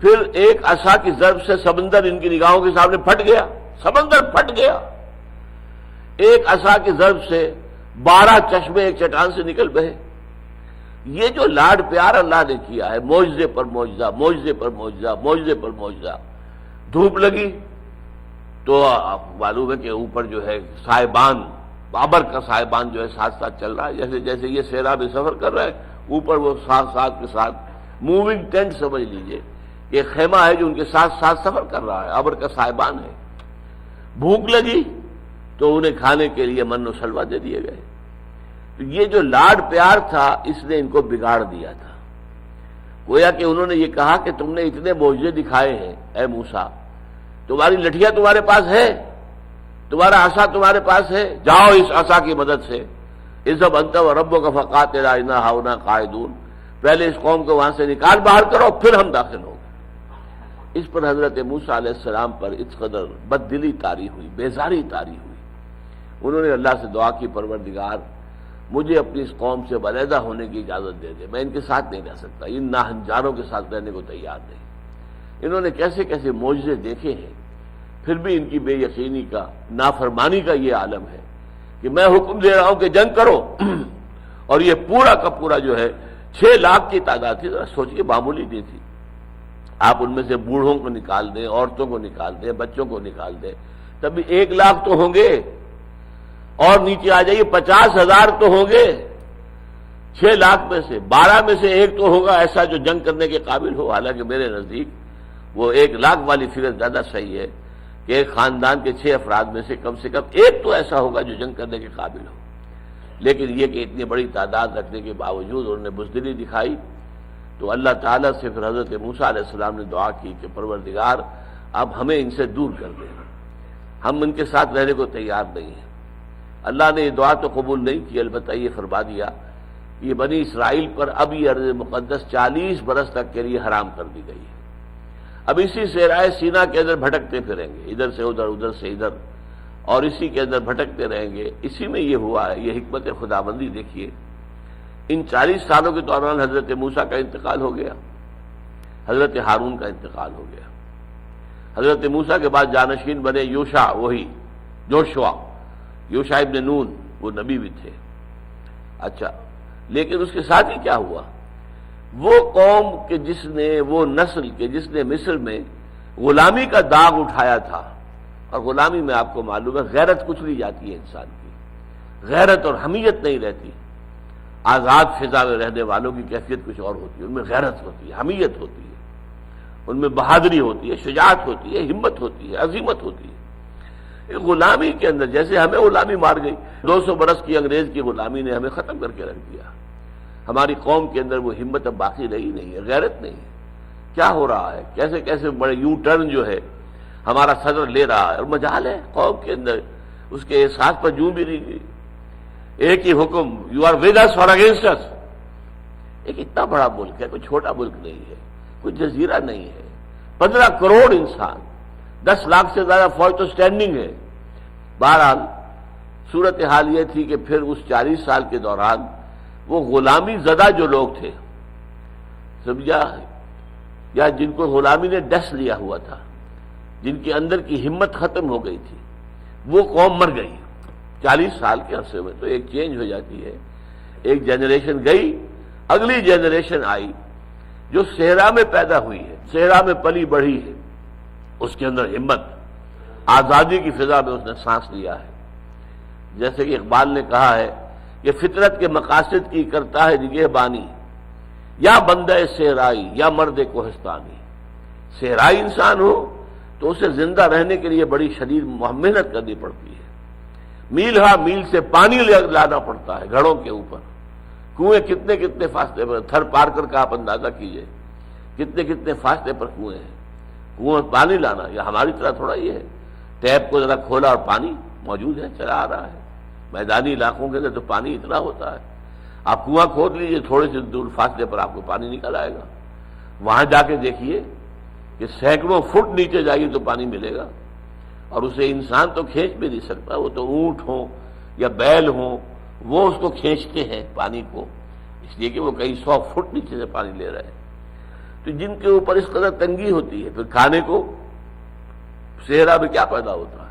پھر ایک عصا کی ضرب سے سمندر ان کی نگاہوں کے سامنے پھٹ گیا، سمندر پھٹ گیا. ایک عصا کی ضرب سے 12 چشمے ایک چٹان سے نکل بہے. یہ جو لاڈ پیار اللہ نے کیا ہے، معجزے پر معجزہ، معجزے پر معجزہ، معجزے پر معجزہ. دھوپ لگی تو آپ معلوم ہے کہ اوپر جو ہے سائبان، بابر کا سائبان جو ہے ساتھ ساتھ چل رہا ہے، جیسے جیسے یہ صحرا میں سفر کر رہا ہے، اوپر وہ ساتھ ساتھ کے ساتھ موونگ ٹینٹ سمجھ لیجئے، یہ خیمہ ہے جو ان کے ساتھ ساتھ سفر کر رہا ہے، ابر کا سائبان ہے. بھوک لگی تو انہیں کھانے کے لیے من و سلوہ دے دیے گئے. تو یہ جو لاڈ پیار تھا اس نے ان کو بگاڑ دیا تھا. گویا کہ انہوں نے یہ کہا کہ تم نے اتنے معجزے دکھائے ہیں اے موسیٰ، تمہاری لٹھیاں تمہارے پاس ہے، تمہارا عصا تمہارے پاس ہے، جاؤ اس عصا کی مدد سے. اذهب انت وربک فقاتلا انا ہاؤنا قاعدون، پہلے اس قوم کو وہاں سے نکال باہر کرو، پھر ہم داخل ہوں گے. اس پر حضرت موسیٰ علیہ السلام پر اس قدر بددلی طاری ہوئی، بیزاری طاری ہوئی. انہوں نے اللہ سے دعا کی، پروردگار مجھے اپنی اس قوم سے علیحدہ ہونے کی اجازت دے دے، میں ان کے ساتھ نہیں رہ سکتا، ان ناہنجاروں کے ساتھ رہنے کو تیار نہیں. انہوں نے کیسے کیسے معجزے دیکھے ہیں، پھر بھی ان کی بے یقینی کا، نافرمانی کا یہ عالم ہے کہ میں حکم دے رہا ہوں کہ جنگ کرو اور یہ پورا کا پورا جو ہے 6 لاکھ کی تعداد تھی. ذرا سوچئے، معمولی نہیں تھی. آپ ان میں سے بوڑھوں کو نکال دیں، عورتوں کو نکال دیں، بچوں کو نکال دیں، تب 1 لاکھ تو ہوں گے، اور نیچے آ جائیے 50,000 تو ہوں گے. 6 لاکھ میں سے 12 میں سے ایک تو ہوگا ایسا جو جنگ کرنے کے قابل ہو. حالانکہ میرے نزدیک وہ 1 لاکھ والی فگر زیادہ صحیح ہے کہ ایک خاندان کے 6 افراد میں سے کم ایک تو ایسا ہوگا جو جنگ کرنے کے قابل ہو. لیکن یہ کہ اتنی بڑی تعداد رکھنے کے باوجود انہوں نے بزدلی دکھائی تو اللہ تعالیٰ سے پھر حضرت موسیٰ علیہ السلام نے دعا کی کہ پروردگار اب ہمیں ان سے دور کر دے، ہم ان کے ساتھ رہنے کو تیار نہیں ہیں. اللہ نے یہ دعا تو قبول نہیں کی، البتہ یہ فرما دیا کہ یہ بنی اسرائیل پر اب یہ ارض مقدس 40 برس تک کے لیے حرام کر دی گئی ہے. اب اسی صحرائے سینا کے اندر بھٹکتے پھریں گے، ادھر سے ادھر ادھر سے ادھر، اور اسی کے اندر بھٹکتے رہیں گے. اسی میں یہ ہوا ہے، یہ حکمت خداوندی دیکھیے. ان 40 سالوں کے دوران حضرت موسیٰ کا انتقال ہو گیا، حضرت ہارون کا انتقال ہو گیا. حضرت موسیٰ کے بعد جانشین بنے یوشع، وہی یوشع ابن نون، وہ نبی بھی تھے. اچھا، لیکن اس کے ساتھ ہی کیا ہوا؟ وہ قوم کہ جس نے، وہ نسل کہ جس نے مصر میں غلامی کا داغ اٹھایا تھا، اور غلامی میں آپ کو معلوم ہے غیرت کچھ نہیں جاتی ہے انسان کی، غیرت اور حمیت نہیں رہتی. آزاد فضا میں رہنے والوں کی کیفیت کچھ اور ہوتی ہے، ان میں غیرت ہوتی ہے، حمیت ہوتی ہے، ان میں بہادری ہوتی ہے، شجاعت ہوتی ہے، ہمت ہوتی ہے، عزیمت ہوتی ہے. غلامی کے اندر جیسے ہمیں غلامی مار گئی، 200 برس کی انگریز کی غلامی نے ہمیں ختم کر کے رکھ دیا. ہماری قوم کے اندر وہ ہمت اب باقی رہی نہیں ہے، غیرت نہیں ہے. کیا ہو رہا ہے؟ کیسے کیسے بڑے یو ٹرن جو ہے ہمارا صدر لے رہا ہے، اور مجال ہے قوم کے اندر اس کے احساس پر جوں بھی نہیں گئی. ایک ہی حکم، یو آر ود اس اور اگینسٹ اس. ایک اتنا بڑا ملک ہے، کوئی چھوٹا ملک نہیں ہے، کوئی جزیرہ نہیں ہے. 15 کروڑ انسان، 10 لاکھ سے زیادہ فوج تو سٹینڈنگ ہے. بہرحال صورتحال یہ تھی کہ پھر اس 40 سال کے دوران وہ غلامی زدہ جو لوگ تھے، سمجھا، یا جن کو غلامی نے ڈس لیا ہوا تھا، جن کے اندر کی ہمت ختم ہو گئی تھی، وہ قوم مر گئی. 40 سال کے عرصے میں تو ایک چینج ہو جاتی ہے. ایک جنریشن گئی، اگلی جنریشن آئی جو صحرا میں پیدا ہوئی ہے، صحرا میں پلی بڑھی ہے. اس کے اندر ہمت، آزادی کی فضا میں اس نے سانس لیا ہے. جیسے کہ اقبال نے کہا ہے کہ فطرت کے مقاصد کی کرتا ہے نگہبانی، یا بندہ صحرائی یا مرد کوہستانی. صحرائی انسان ہو تو اسے زندہ رہنے کے لیے بڑی شدید محنت کرنی پڑتی ہے. میل ہا میل سے پانی لانا پڑتا ہے گھڑوں کے اوپر. کنویں کتنے کتنے فاصلے پر، تھر پار کر کا آپ اندازہ کیجئے کتنے کتنے فاصلے پر کنویں ہیں. کنویں پانی لانا یا ہماری طرح تھوڑا یہ ہے ٹیپ کو ذرا کھولا اور پانی موجود ہے، چلا آ رہا ہے. میدانی علاقوں کے اندر تو پانی اتنا ہوتا ہے، آپ کنواں کھود لیجیے، تھوڑے سے دور فاصلے پر آپ کو پانی نکل آئے گا. وہاں جا کے دیکھیے کہ سینکڑوں فٹ نیچے جائیے تو پانی ملے گا، اور اسے انسان تو کھینچ بھی نہیں سکتا. وہ تو اونٹ ہوں یا بیل ہوں، وہ اس کو کھینچتے ہیں پانی کو، اس لیے کہ وہ کئی 100 فٹ نیچے سے پانی لے رہے ہیں. تو جن کے اوپر اس قدر تنگی ہوتی ہے، پھر کھانے کو صحرا میں کیا پیدا ہوتا ہے.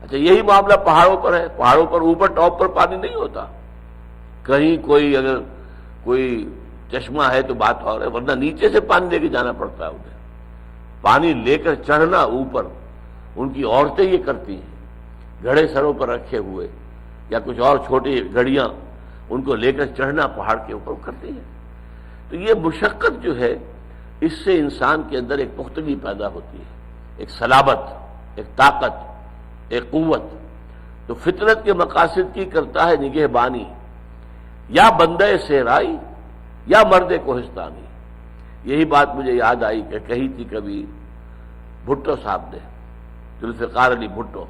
اچھا، یہی معاملہ پہاڑوں پر ہے. پہاڑوں پر اوپر ٹاپ پر پانی نہیں ہوتا. کہیں کوئی اگر کوئی چشمہ ہے تو بات اور ہے، ورنہ نیچے سے پانی لے کے جانا پڑتا ہے انہیں. پانی لے کر چڑھنا اوپر ان کی عورتیں یہ کرتی ہیں، گھڑے سروں پر رکھے ہوئے یا کچھ اور چھوٹی گھڑیاں، ان کو لے کر چڑھنا پہاڑ کے اوپر کرتی ہیں. تو یہ مشقت جو ہے، اس سے انسان کے اندر ایک پختگی پیدا ہوتی ہے، ایک صلابت، ایک طاقت، ایک قوت. تو فطرت کے مقاصد کی کرتا ہے نگہبانی، یا بندہ صحرائی یا مرد کوہستانی. یہی بات مجھے یاد آئی کہ کہی تھی کبھی بھٹو صاحب نے، Zulfiqar Ali Bhutto,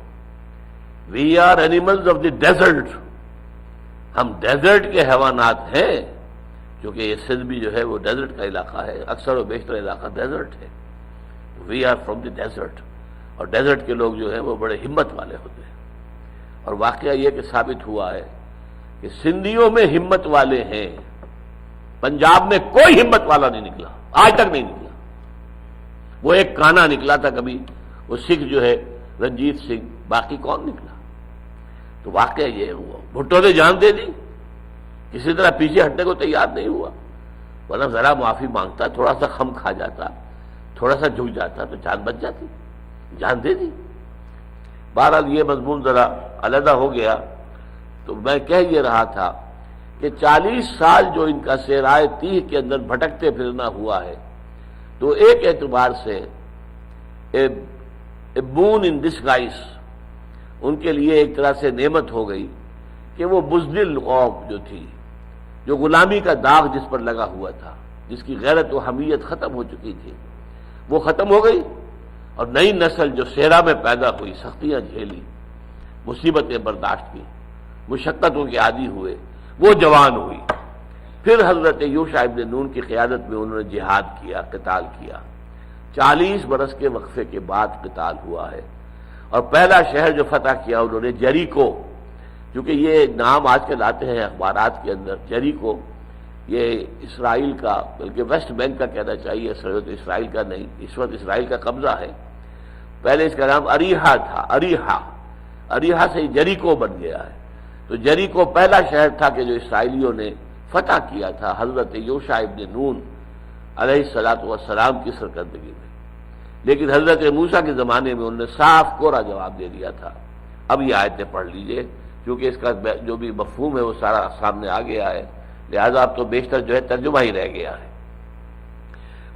we are animals of the desert. ہم ڈیزرٹ کے حیوانات ہیں، کیونکہ یہ سندھ بھی جو ہے وہ ڈیزرٹ کا علاقہ ہے، اکثر و بیشتر علاقہ ڈیزرٹ ہے. We are from the desert. اور ڈیزرٹ کے لوگ جو ہیں وہ بڑے ہمت والے ہوتے ہیں. اور واقعہ یہ کہ ثابت ہوا ہے کہ سندھیوں میں ہمت والے ہیں، پنجاب میں کوئی ہمت والا نہیں نکلا، آج تک نہیں نکلا. وہ ایک کانا نکلا تھا کبھی، وہ سکھ جو ہے رنجیت سنگھ، باقی کون نکلا. تو واقعہ یہ ہوا، بھٹو نے جان دے دی، کسی طرح پیچھے ہٹنے کو تیار نہیں ہوا. ورنہ ذرا معافی مانگتا، تھوڑا سا خم کھا جاتا، تھوڑا سا جھک جاتا تو جان بچ جاتی، جان دے دی. بہرحال یہ مضمون ذرا علیحدہ ہو گیا. تو میں کہہ یہ رہا تھا کہ 40 سال جو ان کا صحرائے تیہ کے اندر بھٹکتے پھرنا ہوا ہے، تو ایک اعتبار سے اے بون ان ڈسگائز ان کے لیے ایک طرح سے نعمت ہو گئی کہ وہ بزدل قوم جو تھی، جو غلامی کا داغ جس پر لگا ہوا تھا، جس کی غیرت و حمیت ختم ہو چکی تھی، وہ ختم ہو گئی، اور نئی نسل جو صحرا میں پیدا ہوئی، سختیاں جھیلی، مصیبتیں برداشت کی، مشقتوں کے عادی ہوئے، وہ جوان ہوئی۔ پھر حضرت یوشع ابن نون کی قیادت میں انہوں نے جہاد کیا، قتال کیا، 40 برس کے وقفے کے بعد قتال ہوا ہے، اور پہلا شہر جو فتح کیا انہوں نے جریکو، کیونکہ یہ نام آج کل آتے ہیں اخبارات کے اندر، جریکو یہ اسرائیل کا، بلکہ ویسٹ بینک کا کہنا چاہیے، اسرائیل کا نہیں، اس وقت اسرائیل کا قبضہ ہے، پہلے اس کا نام اریحا تھا، اریحا سے جریکو بن گیا ہے۔ تو جریکو پہلا شہر تھا کہ جو اسرائیلیوں نے فتح کیا تھا حضرت یوشع ابن نون علیہ السلام کی سرکردگی میں، لیکن حضرت موسیٰ کے زمانے میں انہوں نے صاف کورا جواب دے دیا تھا۔ اب یہ آیتیں پڑھ لیجئے، کیونکہ اس کا جو بھی مفہوم ہے وہ سارا سامنے آ گیا ہے، لہذا اب تو بیشتر جو ہے ترجمہ ہی رہ گیا ہے۔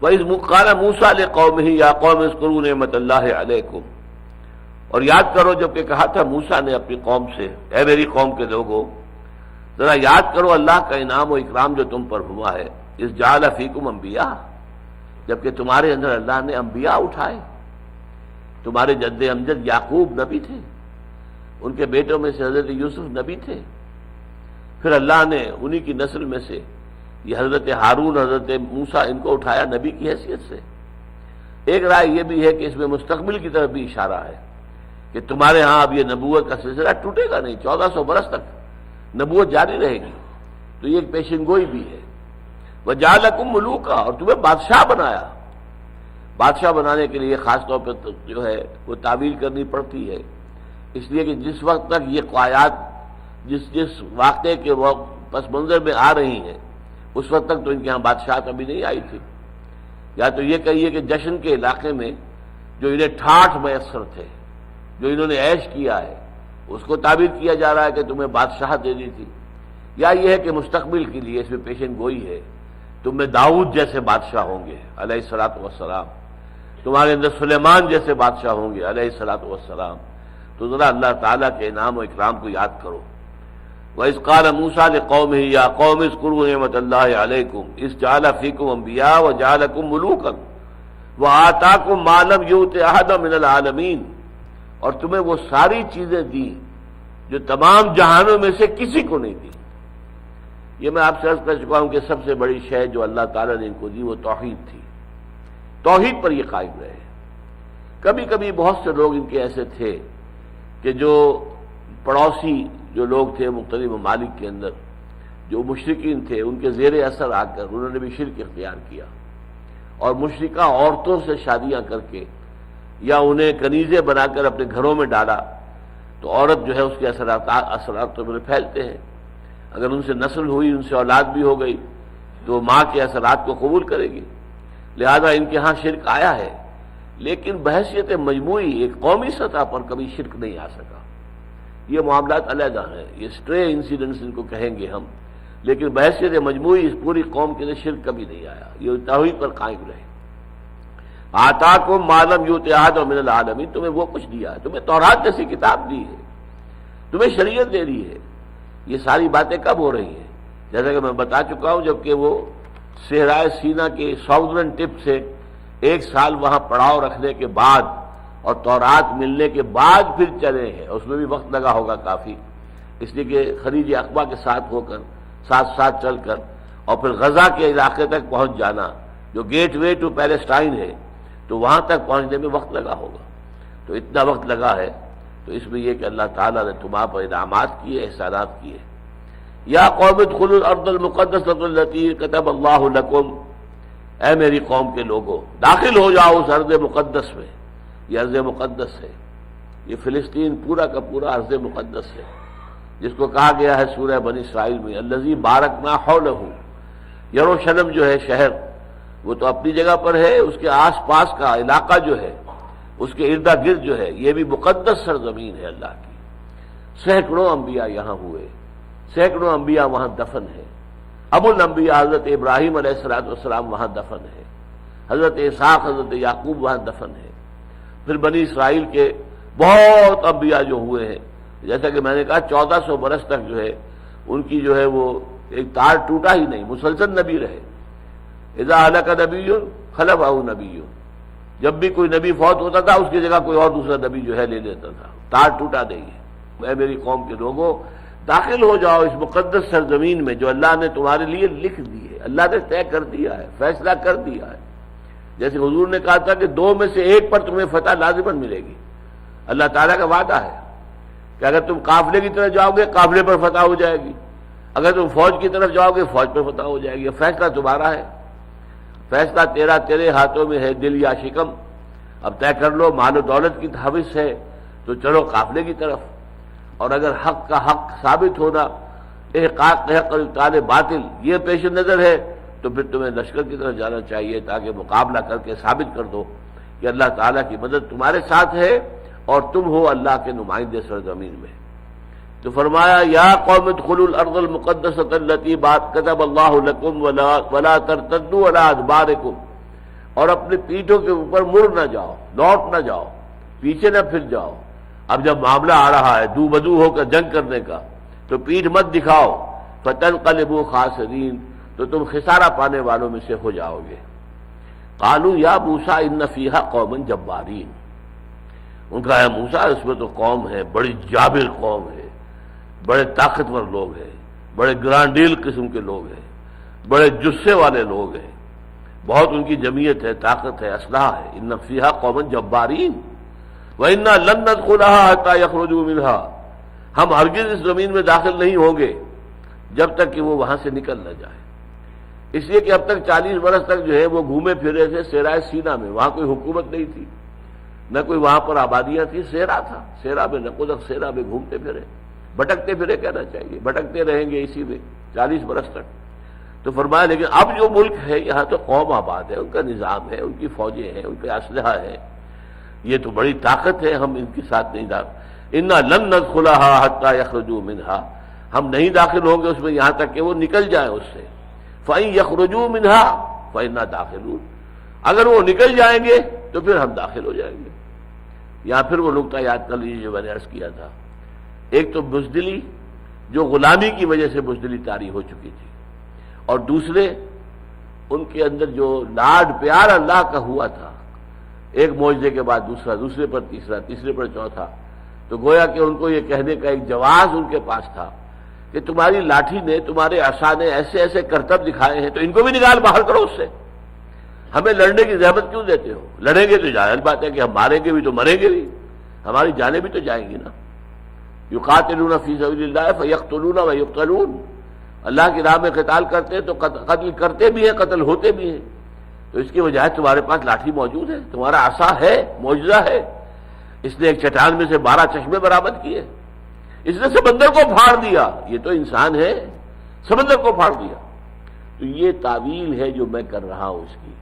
وَإِذْ قَالَ مُوسَىٰ لِقَوْمِهِ يَا قَوْمِ اذْكُرُوا نِعْمَةَ اللَّهِ عَلَيْكُمْ، اور یاد کرو جب کہ کہا تھا موسیٰ نے اپنی قوم سے، اے میری قوم کے لوگوں، ذرا یاد کرو اللہ کا انعام و اکرام جو تم پر ہوا ہے، اذ جعل فیکم انبیاء، جبکہ تمہارے اندر اللہ نے انبیاء اٹھائے۔ تمہارے جد امجد یعقوب نبی تھے، ان کے بیٹوں میں سے حضرت یوسف نبی تھے، پھر اللہ نے انہی کی نسل میں سے یہ حضرت ہارون، حضرت موسیٰ، ان کو اٹھایا نبی کی حیثیت سے۔ ایک رائے یہ بھی ہے کہ اس میں مستقبل کی طرف بھی اشارہ ہے کہ تمہارے ہاں اب یہ نبوت کا سلسلہ ٹوٹے گا نہیں، 1400 برس تک نبوت جاری رہے گی، تو یہ ایک پیشن گوئی بھی ہے۔ وَجَعَلَكُم مُلُوكًا، اور تمہیں بادشاہ بنایا۔ بادشاہ بنانے کے لیے خاص طور پہ جو ہے وہ تعویل کرنی پڑتی ہے، اس لیے کہ جس وقت تک یہ قایات جس واقعے کے پس منظر میں آ رہی ہیں، اس وقت تک تو ان کے ہاں بادشاہت ابھی نہیں آئی تھی۔ یا تو یہ کہیے کہ جشن کے علاقے میں جو انہیں ٹھاٹھ میسر تھے، جو انہوں نے عیش کیا ہے، اس کو تعبیر کیا جا رہا ہے کہ تمہیں بادشاہت دے دی تھی، یا یہ ہے کہ مستقبل کے لیے اس میں پیشن گوئی ہے، تم میں داؤد جیسے بادشاہ ہوں گے علیہ السلام، تمہارے اندر سلیمان جیسے بادشاہ ہوں گے علیہ السلام۔ تو ذرا اللہ تعالیٰ کے انعام و اکرام کو یاد کرو۔ وَإِذْ قَالَ مُوسَىٰ لِقَوْمِهِ يَا قَوْمِ اذْكُرُوا نِعْمَةَ اللَّهِ عَلَيْكُمْ إِذْ جَعَلَ فِيكُمْ أَنبِيَاءَ وَجَعَلَكُم مُلُوكًا وَآتَاكُم مَّا لَمْ يُؤْتِ أَحَدًا مِّنَ الْعَالَمِينَ، اور تمہیں وہ ساری چیزیں دی جو تمام جہانوں میں سے کسی کو نہیں دی۔ یہ میں آپ سے عرض کر چکا ہوں کہ سب سے بڑی شے جو اللہ تعالیٰ نے ان کو دی وہ توحید تھی، توحید پر یہ قائم رہے۔ کبھی کبھی بہت سے لوگ ان کے ایسے تھے کہ جو پڑوسی جو لوگ تھے مختلف ممالک کے اندر، جو مشرکین تھے، ان کے زیر اثر آ کر انہوں نے بھی شرک اختیار کیا، اور مشرکہ عورتوں سے شادیاں کر کے یا انہیں کنیزیں بنا کر اپنے گھروں میں ڈالا، تو عورت جو ہے اس کے اثرات تو انہیں پھیلتے ہیں۔ اگر ان سے نسل ہوئی، ان سے اولاد بھی ہو گئی، تو ماں کے اثرات کو قبول کرے گی، لہذا ان کے ہاں شرک آیا ہے، لیکن بحیثیت مجموعی ایک قومی سطح پر کبھی شرک نہیں آ سکا۔ یہ معاملات علیحدہ ہیں، یہ سٹرے انسیڈنٹس ان کو کہیں گے ہم، لیکن بحیثیت مجموعی اس پوری قوم کے لیے شرک کبھی نہیں آیا، یہ توحید پر قائم رہے۔ آتاکم ما لم یؤت احدا من العالمین، تمہیں وہ کچھ دیا ہے، تمہیں تورات جیسی کتاب دی ہے، تمہیں شریعت دے دی ہے۔ یہ ساری باتیں کب ہو رہی ہیں؟ جیسا کہ میں بتا چکا ہوں، جبکہ وہ صحرائے سینا کے ساؤدرن ٹپ سے 1 سال وہاں پڑاؤ رکھنے کے بعد اور تورات ملنے کے بعد پھر چلے ہیں، اس میں بھی وقت لگا ہوگا کافی، اس لیے کہ خلیج عقبہ کے ساتھ ہو کر ساتھ چل کر اور پھر غزہ کے علاقے تک پہنچ جانا، جو گیٹ وے ٹو پیلسٹائن ہے، تو وہاں تک پہنچنے میں وقت لگا ہوگا۔ تو اتنا وقت لگا ہے، تو اس میں یہ کہ اللہ تعالیٰ نے تمہارے پر انعامات کیے، احسانات کیے۔ یا قوم ادخلوا الارض المقدسۃ التي كتب اللہ لکم، اے میری قوم کے لوگوں داخل ہو جاؤ اس ارض مقدس میں۔ یہ ارض مقدس ہے، یہ فلسطین پورا کا پورا ارض مقدس ہے، جس کو کہا گیا ہے سورہ بنی اسرائیل میں الذی بارکنا حولہ۔ یروشلم جو ہے شہر، وہ تو اپنی جگہ پر ہے، اس کے آس پاس کا علاقہ جو ہے، اس کے ارد گرد جو ہے، یہ بھی مقدس سرزمین ہے اللہ کی۔ سینکڑوں انبیاء یہاں ہوئے، سینکڑوں انبیاء وہاں دفن ہیں، ابو الانبیاء حضرت ابراہیم علیہ السلام وہاں دفن ہے، حضرت اسحاق حضرت یعقوب وہاں دفن ہے، پھر بنی اسرائیل کے بہت انبیاء جو ہوئے ہیں، جیسا کہ میں نے کہا 1400 برس تک جو ہے ان کی جو ہے وہ ایک تار ٹوٹا ہی نہیں، مسلسل نبی رہے۔ اذا ہلک نبی خلفہ نبی، جب بھی کوئی نبی فوت ہوتا تھا اس کی جگہ کوئی اور دوسرا نبی جو ہے لے لیتا تھا، تار ٹوٹا نہیں ہے۔ اے میری قوم کے لوگوں، داخل ہو جاؤ اس مقدس سرزمین میں جو اللہ نے تمہارے لیے لکھ دی ہے، اللہ نے طے کر دیا ہے، فیصلہ کر دیا ہے۔ جیسے حضور نے کہا تھا کہ 2 میں سے ایک پر تمہیں فتح لازماً ملے گی، اللہ تعالیٰ کا وعدہ ہے کہ اگر تم قافلے کی طرف جاؤ گے قافلے پر فتح ہو جائے گی، اگر تم فوج کی طرف جاؤ گے فوج پر فتح ہو جائے گی۔ فیصلہ تمہارا ہے، فیصلہ تیرے ہاتھوں میں ہے، دل یا شکم۔ اب طے کر لو، مال و دولت کی حوث ہے تو چلو قافلے کی طرف، اور اگر حق کا حق ثابت ہونا، احقاق حق اور ابطال باطل یہ پیش نظر ہے تو پھر تمہیں لشکر کی طرف جانا چاہیے تاکہ مقابلہ کر کے ثابت کر دو کہ اللہ تعالیٰ کی مدد تمہارے ساتھ ہے اور تم ہو اللہ کے نمائندے سرزمین میں۔ تو فرمایا یا قوم ادخلوا الارض المقدسۃ التي كتب اللہ لکم ولا ترتدوا على ادبارکم، اور اپنے پیٹھوں کے اوپر مڑ نہ جاؤ، لوٹ نہ جاؤ، پیچھے نہ پھر جاؤ۔ اب جب معاملہ آ رہا ہے دو بدو ہو کر جنگ کرنے کا تو پیٹھ مت دکھاؤ، فتنقلبوا خاسرین، تو تم خسارہ پانے والوں میں سے ہو جاؤ گے۔ قالوا یا موسیٰ ان فیہا قوما جبارین، ان کا ہے موسیٰ اس میں تو قوم ہے، بڑی جابر قوم ہے، بڑے طاقتور لوگ ہیں، بڑے گرانڈیل قسم کے لوگ ہیں، بڑے جسے والے لوگ ہیں، بہت ان کی جمعیت ہے، طاقت ہے، اسلحہ ہے۔ ان فیہا قوما جبارین وَإِنَّا لَن نَدْخُلَهَا حَتَّى يَخْرُجُوا مِنْهَا، ہم ہرگز اس زمین میں داخل نہیں ہوں گے جب تک کہ وہ وہاں سے نکل نہ جائے۔ اس لیے کہ اب تک 40 برس تک جو ہے وہ گھومے پھرے تھے صحرائے سینا میں، وہاں کوئی حکومت نہیں تھی، نہ کوئی وہاں پر آبادیاں تھیں، صحرا تھا، صحرا میں نقدک صحرا میں گھومتے پھرے، بھٹکتے پھرے کہنا چاہیے، بھٹکتے رہیں گے اسی میں 40 برس تک۔ تو فرمایا لیکن اب جو ملک ہے یہاں تو قوم آباد ہے، ان کا نظام ہے، ان کی فوجیں ہیں، ان کا اسلحہ ہے، یہ تو بڑی طاقت ہے، ہم ان کے ساتھ نہیں داخل۔ اِنَّا لَن نَدْخُلَهَا حَتَّى يَخْرُجُوا مِنْهَا، ہم نہیں داخل ہوں گے اس میں یہاں تک کہ وہ نکل جائیں اس سے۔ فَإِن يَخْرُجُوا مِنْهَا فَإِنَّا دَاخِلُونَ، اگر وہ نکل جائیں گے تو پھر ہم داخل ہو جائیں گے۔ یہاں پھر وہ نقطہ یاد کر لیجیے جو میں نے عرض کیا تھا، ایک تو بزدلی جو غلامی کی وجہ سے بزدلی طاری ہو چکی تھی، اور دوسرے ان کے اندر جو لاڈ پیار اللہ کا ہوا تھا، ایک معجزے کے بعد دوسرا، دوسرے پر تیسرا، تیسرے پر چوتھا، تو گویا کہ ان کو یہ کہنے کا ایک جواز ان کے پاس تھا کہ تمہاری لاٹھی نے، تمہارے عصا نے ایسے ایسے کرتب دکھائے ہیں تو ان کو بھی نکال باہر کرو اس سے، ہمیں لڑنے کی زحمت کیوں دیتے ہو؟ لڑیں گے تو ظاہر بات ہے کہ ہم ماریں گے بھی تو مریں گے بھی، ہماری جانیں بھی تو جائیں گی نا۔ یقاتلون فی سبیل اللہ فیقتلون ویقتلون، اللہ کی راہ میں قتال کرتے ہیں تو قتل کرتے بھی ہیں، قتل ہوتے بھی ہیں، تو اس کی وجہ ہے تمہارے پاس لاٹھی موجود ہے، تمہارا عصا ہے، معجزہ ہے۔ اس نے ایک چٹان میں سے 12 چشمے برآمد کیے، اس نے سمندر کو پھاڑ دیا، یہ تو انسان ہے، سمندر کو پھاڑ دیا۔ تو یہ تعویل ہے جو میں کر رہا ہوں اس کی،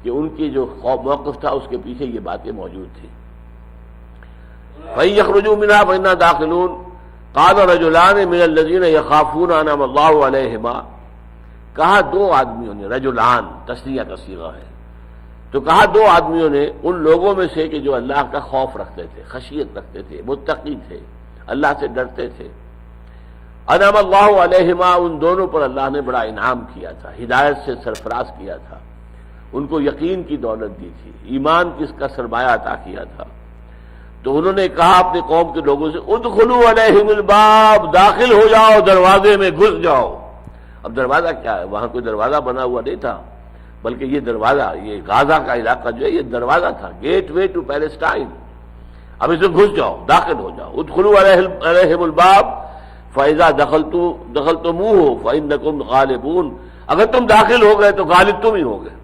کہ ان کی جو موقف تھا اس کے پیچھے یہ باتیں موجود تھیں۔ فَإِن يَخْرُجُوا مِنْهَا فَإِنَّا دَاخِلُونَ قَالَ رَجُلَانِ مِنَ الَّذِينَ يَخَافُونَ أَنْعَمَ اللَّهُ عَلَيْهِمَا، کہا 2 آدمیوں نے، رجلان تثنیہ کا صیغہ ہے، تو کہا 2 آدمیوں نے ان لوگوں میں سے کہ جو اللہ کا خوف رکھتے تھے، خشیت رکھتے تھے، متقی تھے، اللہ سے ڈرتے تھے۔ انعم اللہ علیہما، ان دونوں پر اللہ نے بڑا انعام کیا تھا، ہدایت سے سرفراز کیا تھا، ان کو یقین کی دولت دی تھی، ایمان کی اس کا سرمایہ عطا کیا تھا۔ تو انہوں نے کہا اپنے قوم کے لوگوں سے ادخلوا علیہم الباب، داخل ہو جاؤ، دروازے میں گھس جاؤ۔ اب دروازہ کیا ہے؟ وہاں کوئی دروازہ بنا ہوا نہیں تھا، بلکہ یہ دروازہ، یہ غازہ کا علاقہ جو ہے یہ دروازہ تھا، گیٹ وے ٹو پیلسٹائن۔ اب اسے گھس جاؤ، داخل ہو جاؤ۔ ادخلوا علیہم الباب فاذا دخلتموہ فانکم غالبون، اگر تم داخل ہو گئے تو غالب تم ہی ہو گئے۔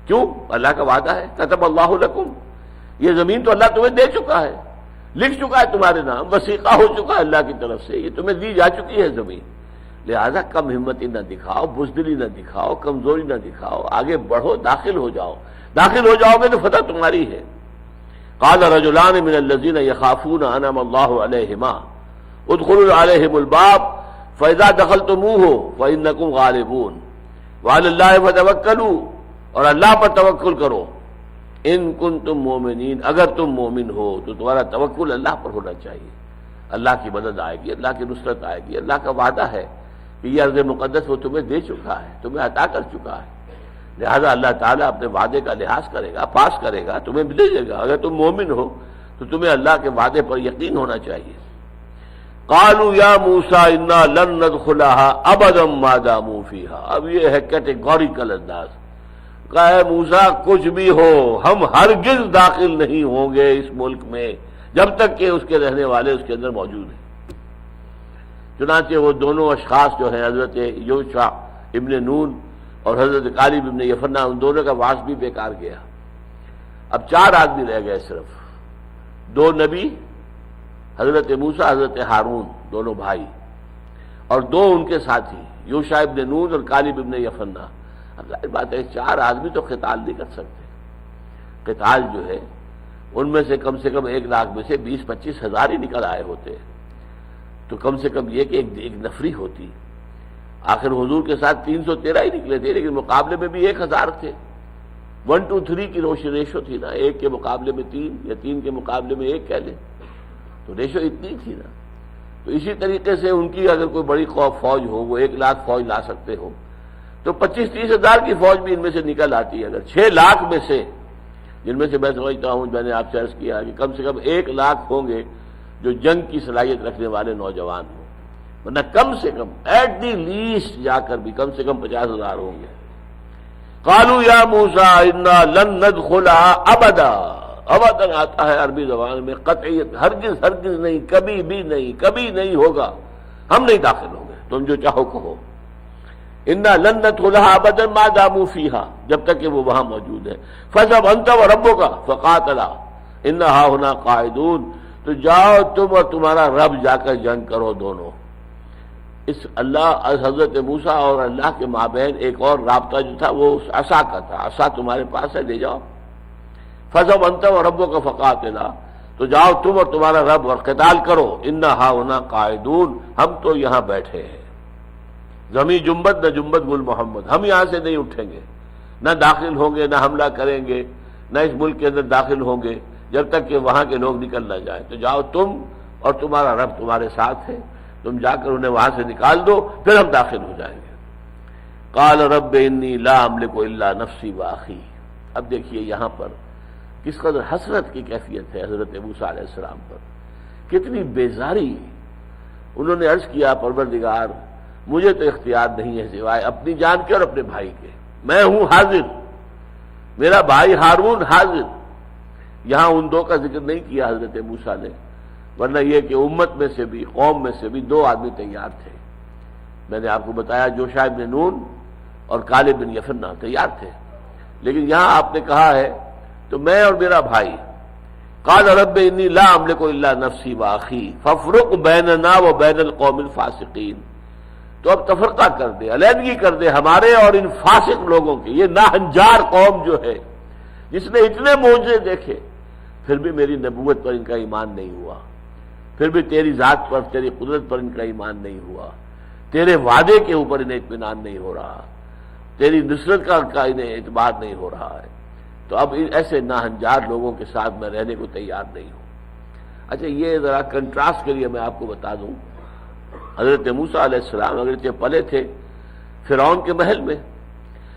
کیوں؟ اللہ کا وعدہ ہے، کتب اللہ لکم، یہ زمین تو اللہ تمہیں دے چکا ہے، لکھ چکا ہے تمہارے نام، وثیقہ ہو چکا ہے اللہ کی طرف سے، یہ تمہیں دی جا چکی ہے زمین۔ لہذا کم ہمتی نہ دکھاؤ، بزدلی نہ دکھاؤ، کمزوری نہ دکھاؤ، آگے بڑھو، داخل ہو جاؤ، داخل ہو جاؤ گے تو فتح تمہاری ہے۔ قال رجلان من الذین یخافون انعم اللہ علیہما ادخلوا علیہم الباب فَإِذَا دَخَلْتُمُوهُ فَإِنَّكُمْ غَالِبُونَ وَعَلَى اللَّهِ فَتَوَكَّلُوا، اور اللہ پر توکل کرو، ان کنتم مومنین، اگر تم مومن ہو تو تمہارا توکل اللہ پر ہونا چاہیے۔ اللہ کی مدد آئے گی، اللہ کی نصرت آئے گی، اللہ کا وعدہ ہے کہ یہ ارض مقدس وہ تمہیں دے چکا ہے، تمہیں عطا کر چکا ہے، لہذا اللہ تعالیٰ اپنے وعدے کا لحاظ کرے گا، پاس کرے گا، تمہیں بھی دے دے گا۔ اگر تم مومن ہو تو تمہیں اللہ کے وعدے پر یقین ہونا چاہیے۔ قالوا یا موسیٰ انا لن ندخلها ابدا ما داموا فیہا، اب یہ ہے کیٹیگوریکل انداز، کہا ہے موسیٰ کچھ بھی ہو ہم ہرگز داخل نہیں ہوں گے اس ملک میں جب تک کہ اس کے رہنے والے اس کے اندر موجود ہیں۔ چنانچہ وہ دونوں اشخاص جو ہیں حضرت یوشع ابن نون اور حضرت کالب ابن یفنہ، ان دونوں کا واس بھی بیکار گیا۔ اب 4 آدمی رہ گئے، صرف 2 نبی، حضرت موسیٰ حضرت ہارون دونوں بھائی، اور 2 ان کے ساتھی یوشع ابن نون اور کالب ابن یفنہ۔ اب ظاہر بات ہے 4 آدمی تو قتال نہیں کر سکتے، قتال جو ہے ان میں سے کم 1 لاکھ میں سے 20-25 ہزار ہی نکل آئے ہوتے، تو کم سے کم یہ کہ ایک نفری ہوتی۔ آخر حضور کے ساتھ 313 ہی نکلے تھے، لیکن مقابلے میں بھی 1000 تھے۔ 1 to 3 کی ریشو تھی نا، 1 کے مقابلے میں 3 یا 3 کے مقابلے میں 1 کہہ لیں، تو ریشو اتنی تھی نا۔ تو اسی طریقے سے ان کی اگر کوئی بڑی فوج ہو، وہ 1 لاکھ فوج لا سکتے ہو، تو 25-30 ہزار کی فوج بھی ان میں سے نکل آتی ہے۔ اگر 6 لاکھ میں سے، جن میں سے میں سمجھتا ہوں، میں نے آپ سے عرض کیا کہ کم سے کم 1 لاکھ ہوں گے جو جنگ کی صلاحیت رکھنے والے نوجوان ہوں، ورنہ کم سے کم ایٹ دی لیسٹ جا کر بھی کم سے کم 50 ہزار ہوں گے۔ قالوا یا موسیٰ انا لن ندخلها ابدا، ابدا آتا ہے عربی زبان میں قطعیت، ہرگز ہرگز نہیں، کبھی بھی نہیں، کبھی نہیں ہوگا، ہم نہیں داخل ہوں گے، تم جو چاہو کہو۔ انا لن ندخلها ابدا ما داموا فیہا، جب تک کہ وہ وہاں موجود ہے۔ فاذهب انت وربک فقاتلا انا ہاہنا قاعدون، تو جاؤ تم اور تمہارا رب جا کر جنگ کرو دونوں۔ اس اللہ حضرت موسیٰ اور اللہ کے مابین ایک اور رابطہ جو تھا وہ عصا کا تھا، عصا تمہارے پاس ہے، لے جاؤ۔ فاذهب انت وربک فقاتلا، تو جاؤ تم اور تمہارا رب اور قتال کرو، انا ہاہنا قاعدون، ہم تو یہاں بیٹھے ہیں۔ زمیں جنبت نہ جنبت گل محمد، ہم یہاں سے نہیں اٹھیں گے، نہ داخل ہوں گے، نہ حملہ کریں گے، نہ اس ملک کے اندر داخل ہوں گے جب تک کہ وہاں کے لوگ نکل نہ جائیں۔ تو جاؤ تم اور تمہارا رب تمہارے ساتھ ہے، تم جا کر انہیں وہاں سے نکال دو، پھر ہم داخل ہو جائیں گے۔ قال رب انی لا املک الا نفسی واخی، اب دیکھیے یہاں پر کس قدر حسرت کی کیفیت ہے حضرت موسیٰ علیہ السلام پر، کتنی بیزاری۔ انہوں نے عرض کیا پروردگار مجھے تو اختیار نہیں ہے سوائے اپنی جان کے اور اپنے بھائی کے، میں ہوں حاضر، میرا بھائی ہارون حاضر۔ یہاں ان 2 کا ذکر نہیں کیا حضرت موسیٰ نے، ورنہ یہ کہ امت میں سے بھی، قوم میں سے بھی 2 آدمی تیار تھے۔ میں نے آپ کو بتایا یوشع بن نون اور کالب بن یفنہ تیار تھے، لیکن یہاں آپ نے کہا ہے تو میں اور میرا بھائی۔ قال رب انی لا املک الا نفسی واخی فافرق بیننا وبین القوم الفاسقین، تو اب تفرقہ کر دے، علیحدگی کر دے ہمارے اور ان فاسق لوگوں کی، یہ ناہنجار قوم جو ہے جس نے اتنے معجزے دیکھے پھر بھی میری نبوت پر ان کا ایمان نہیں ہوا، پھر بھی تیری ذات پر، تیری قدرت پر ان کا ایمان نہیں ہوا، تیرے وعدے کے اوپر انہیں اطمینان نہیں ہو رہا، تیری نصرت کا انہیں اعتبار نہیں ہو رہا ہے، تو اب ایسے ناہنجار لوگوں کے ساتھ میں رہنے کو تیار نہیں ہوں۔ اچھا یہ ذرا کنٹراسٹ کے لیے میں آپ کو بتا دوں، حضرت موسیٰ علیہ السلام اگرچہ پلے تھے فرعون کے محل میں،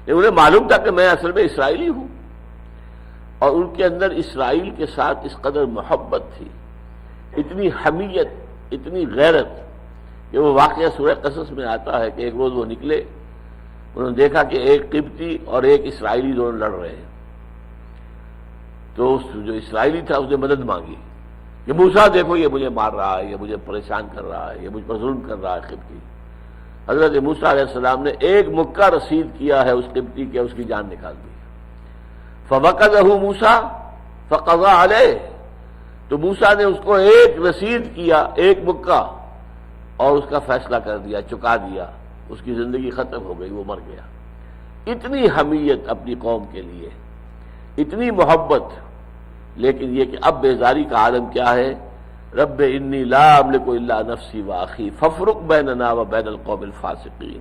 لیکن انہیں معلوم تھا کہ میں اصل میں اسرائیلی ہوں، اور ان کے اندر اسرائیل کے ساتھ اس قدر محبت تھی، اتنی حمیت، اتنی غیرت، کہ وہ واقعہ سورہ قصص میں آتا ہے کہ ایک روز وہ نکلے، انہوں نے دیکھا کہ ایک قبطی اور ایک اسرائیلی دونوں لڑ رہے ہیں، تو جو اسرائیلی تھا اس نے مدد مانگی کہ موسیٰ دیکھو یہ مجھے مار رہا ہے، یہ مجھے پریشان کر رہا ہے، یہ مجھ پر ظلم کر رہا ہے قبطی۔ حضرت موسیٰ علیہ السلام نے ایک مکہ رسید کیا ہے اس قبطی کے، اس کی جان نکال دی۔ فوقظہ موسیٰ فقضى علیہ، تو موسیٰ نے اس کو ایک رسید کیا، ایک مکہ، اور اس کا فیصلہ کر دیا، چکا دیا، اس کی زندگی ختم ہو گئی، وہ مر گیا۔ اتنی حمیت اپنی قوم کے لیے، اتنی محبت، لیکن یہ کہ اب بیزاری کا عالم کیا ہے رب انی لا املک الا نفسی واخی فافرق بیننا وبین القوم الفاسقین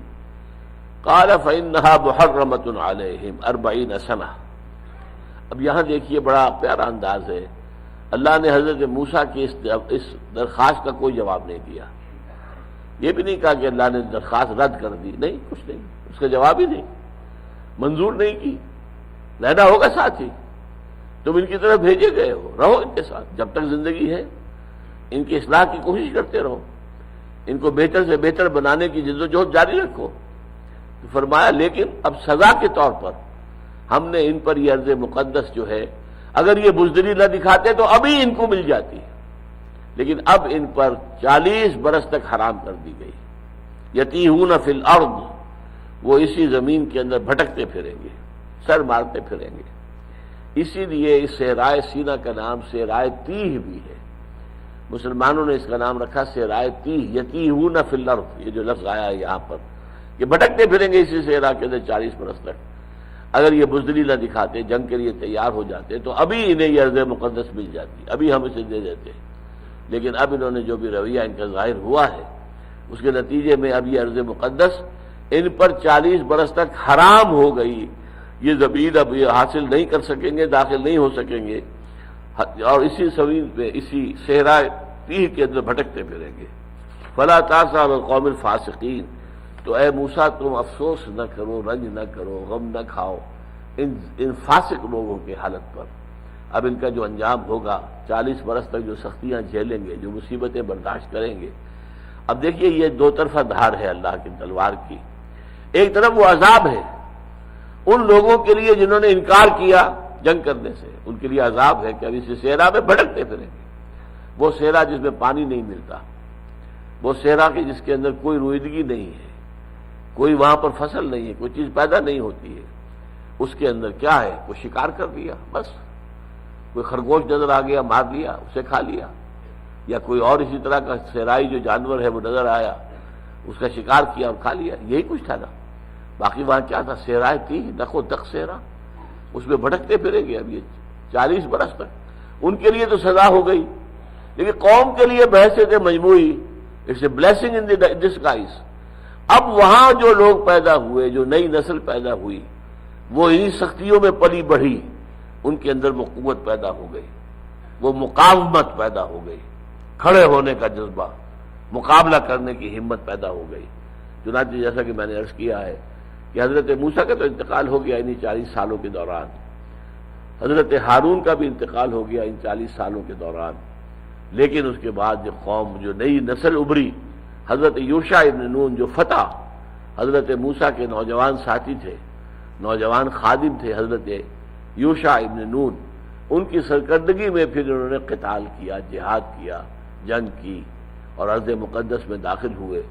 قال فإنها محرمۃ علیہم 40 سنہ۔ اب یہاں دیکھیے بڑا پیارا انداز ہے، اللہ نے حضرت موسیٰ کی اس درخواست کا کوئی جواب نہیں دیا، یہ بھی نہیں کہا کہ اللہ نے درخواست رد کر دی، نہیں، کچھ نہیں، اس کا جواب ہی نہیں، منظور نہیں کی، رہنا ہوگا ساتھ ہی، تم ان کی طرف بھیجے گئے ہو، رہو ان کے ساتھ جب تک زندگی ہے، ان کی اصلاح کی کوشش کرتے رہو، ان کو بہتر سے بہتر بنانے کی جدوجہد جاری رکھو۔ تو فرمایا لیکن اب سزا کے طور پر ہم نے ان پر یہ ارض مقدس جو ہے، اگر یہ بزدلی نہ دکھاتے تو ابھی ان کو مل جاتی، لیکن اب ان پر 40 برس تک حرام کر دی گئی۔ یتیہون فی الارض، وہ اسی زمین کے اندر بھٹکتے پھریں گے، سر مارتے پھریں گے۔ اسی لیے اس صحرائے سینہ کا نام صحرائے تیہ بھی ہے، مسلمانوں نے اس کا نام رکھا صحرائے تیہ، یتیہون فی الارض، یہ جو لفظ آیا ہے یہاں پر، یہ بھٹکتے پھریں گے اسی صحرا کے اندر 40 برس تک۔ اگر یہ بزدلی نہ دکھاتے، جنگ کے لیے تیار ہو جاتے تو ابھی انہیں یہ ارض مقدس مل جاتی، ابھی ہم اسے دے دیتے، لیکن اب انہوں نے جو بھی رویہ ان کا ظاہر ہوا ہے، اس کے نتیجے میں اب یہ ارض مقدس ان پر 40 برس تک حرام ہو گئی، یہ زمین اب یہ حاصل نہیں کر سکیں گے، داخل نہیں ہو سکیں گے، اور اسی زمین پہ اسی صحرا تیہ کے اندر بھٹکتے پھریں گے۔ فلا تاسع علی القوم الفاسقین، تو اے موسیٰ تم افسوس نہ کرو، رنج نہ کرو، غم نہ کھاؤ ان فاسق لوگوں کے حالت پر۔ اب ان کا جو انجام ہوگا، 40 برس تک جو سختیاں جھیلیں گے، جو مصیبتیں برداشت کریں گے۔ اب دیکھیے یہ دو طرفہ دھار ہے اللہ کی تلوار کی، ایک طرف وہ عذاب ہے ان لوگوں کے لیے جنہوں نے انکار کیا جنگ کرنے سے، ان کے لیے عذاب ہے کہ اب اسی صحرا میں بھٹکتے پھریں گے، وہ صحرا جس میں پانی نہیں ملتا، وہ صحرا کی جس کے اندر کوئی رویدگی نہیں ہے، کوئی وہاں پر فصل نہیں ہے، کوئی چیز پیدا نہیں ہوتی ہے، اس کے اندر کیا ہے، کوئی شکار کر لیا، بس کوئی خرگوش نظر آ گیا، مار لیا، اسے کھا لیا، یا کوئی اور اسی طرح کا صحرائی جو جانور ہے وہ نظر آیا، اس کا شکار کیا اور کھا لیا، یہی کچھ تھا نا۔ باقی وہاں کیا تھا، صحرائے تھی، دق و دق صحرا، اس میں بھٹکتے پھریں گے اب یہ 40 برس تک۔ ان کے لیے تو سزا ہو گئی، لیکن قوم کے لیے بحثیت مجموعی it's a blessing in disguise. اب وہاں جو لوگ پیدا ہوئے، جو نئی نسل پیدا ہوئی، وہ انہی سختیوں میں پلی بڑھی، ان کے اندر وہ قوت پیدا ہو گئی، وہ مقاومت پیدا ہو گئی، کھڑے ہونے کا جذبہ، مقابلہ کرنے کی ہمت پیدا ہو گئی۔ چنانچہ جیسا کہ میں نے عرض کیا ہے کہ حضرت موسیٰ کا تو انتقال ہو گیا انہی 40 سالوں کے دوران، حضرت ہارون کا بھی انتقال ہو گیا ان 40 سالوں کے دوران، لیکن اس کے بعد جو قوم، جو نئی نسل ابھری، حضرت یوشع ابن نون جو فتح، حضرت موسیٰ کے نوجوان ساتھی تھے، نوجوان خادم تھے حضرت یوشع ابن نون، ان کی سرکردگی میں پھر انہوں نے قتال کیا، جہاد کیا، جنگ کی، اور ارض مقدس میں داخل ہوئے،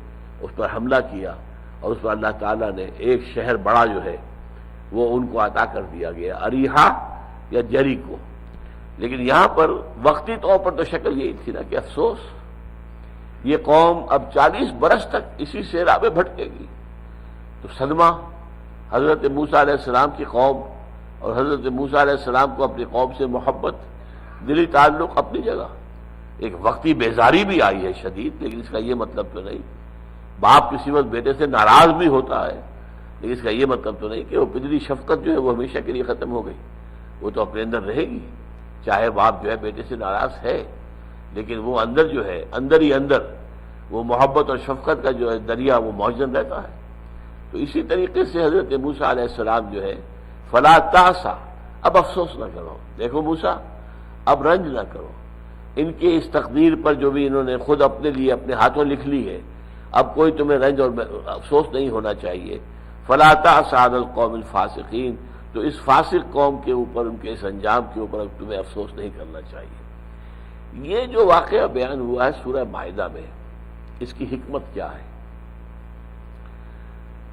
اس پر حملہ کیا، اور اس پر اللہ تعالیٰ نے ایک شہر بڑا جو ہے وہ ان کو عطا کر دیا گیا، اریحا یا جریکو۔ لیکن یہاں پر وقتی طور پر تو شکل یہی تھی نا کہ افسوس، یہ قوم اب 40 برس تک اسی صحرا میں بھٹکے گی، تو صدمہ حضرت موسیٰ علیہ السلام کی قوم، اور حضرت موسیٰ علیہ السلام کو اپنی قوم سے محبت، دلی تعلق اپنی جگہ، ایک وقتی بیزاری بھی آئی ہے شدید، لیکن اس کا یہ مطلب تو نہیں، باپ کسی وقت بیٹے سے ناراض بھی ہوتا ہے، لیکن اس کا یہ مطلب تو نہیں کہ وہ پدری شفقت جو ہے وہ ہمیشہ کے لیے ختم ہو گئی، وہ تو اپنے اندر رہے گی، چاہے باپ جو ہے بیٹے سے ناراض ہے، لیکن وہ اندر جو ہے، اندر ہی اندر وہ محبت اور شفقت کا جو ہے دریا وہ موجود رہتا ہے۔ تو اسی طریقے سے حضرت موسیٰ علیہ السلام جو ہے، فلا تاسع، اب افسوس نہ کرو، دیکھو موسیٰ اب رنج نہ کرو، ان کے اس تقدیر پر جو بھی انہوں نے خود اپنے لیے اپنے ہاتھوں لکھ لی ہے، اب کوئی تمہیں رنج اور افسوس نہیں ہونا چاہیے۔ فلا تاسع علی القوم الفاسقین، تو اس فاسق قوم کے اوپر، ان کے اس انجام کے اوپر اب تمہیں افسوس نہیں کرنا چاہیے۔ یہ جو واقعہ بیان ہوا ہے سورہ مائدہ میں، اس کی حکمت کیا ہے؟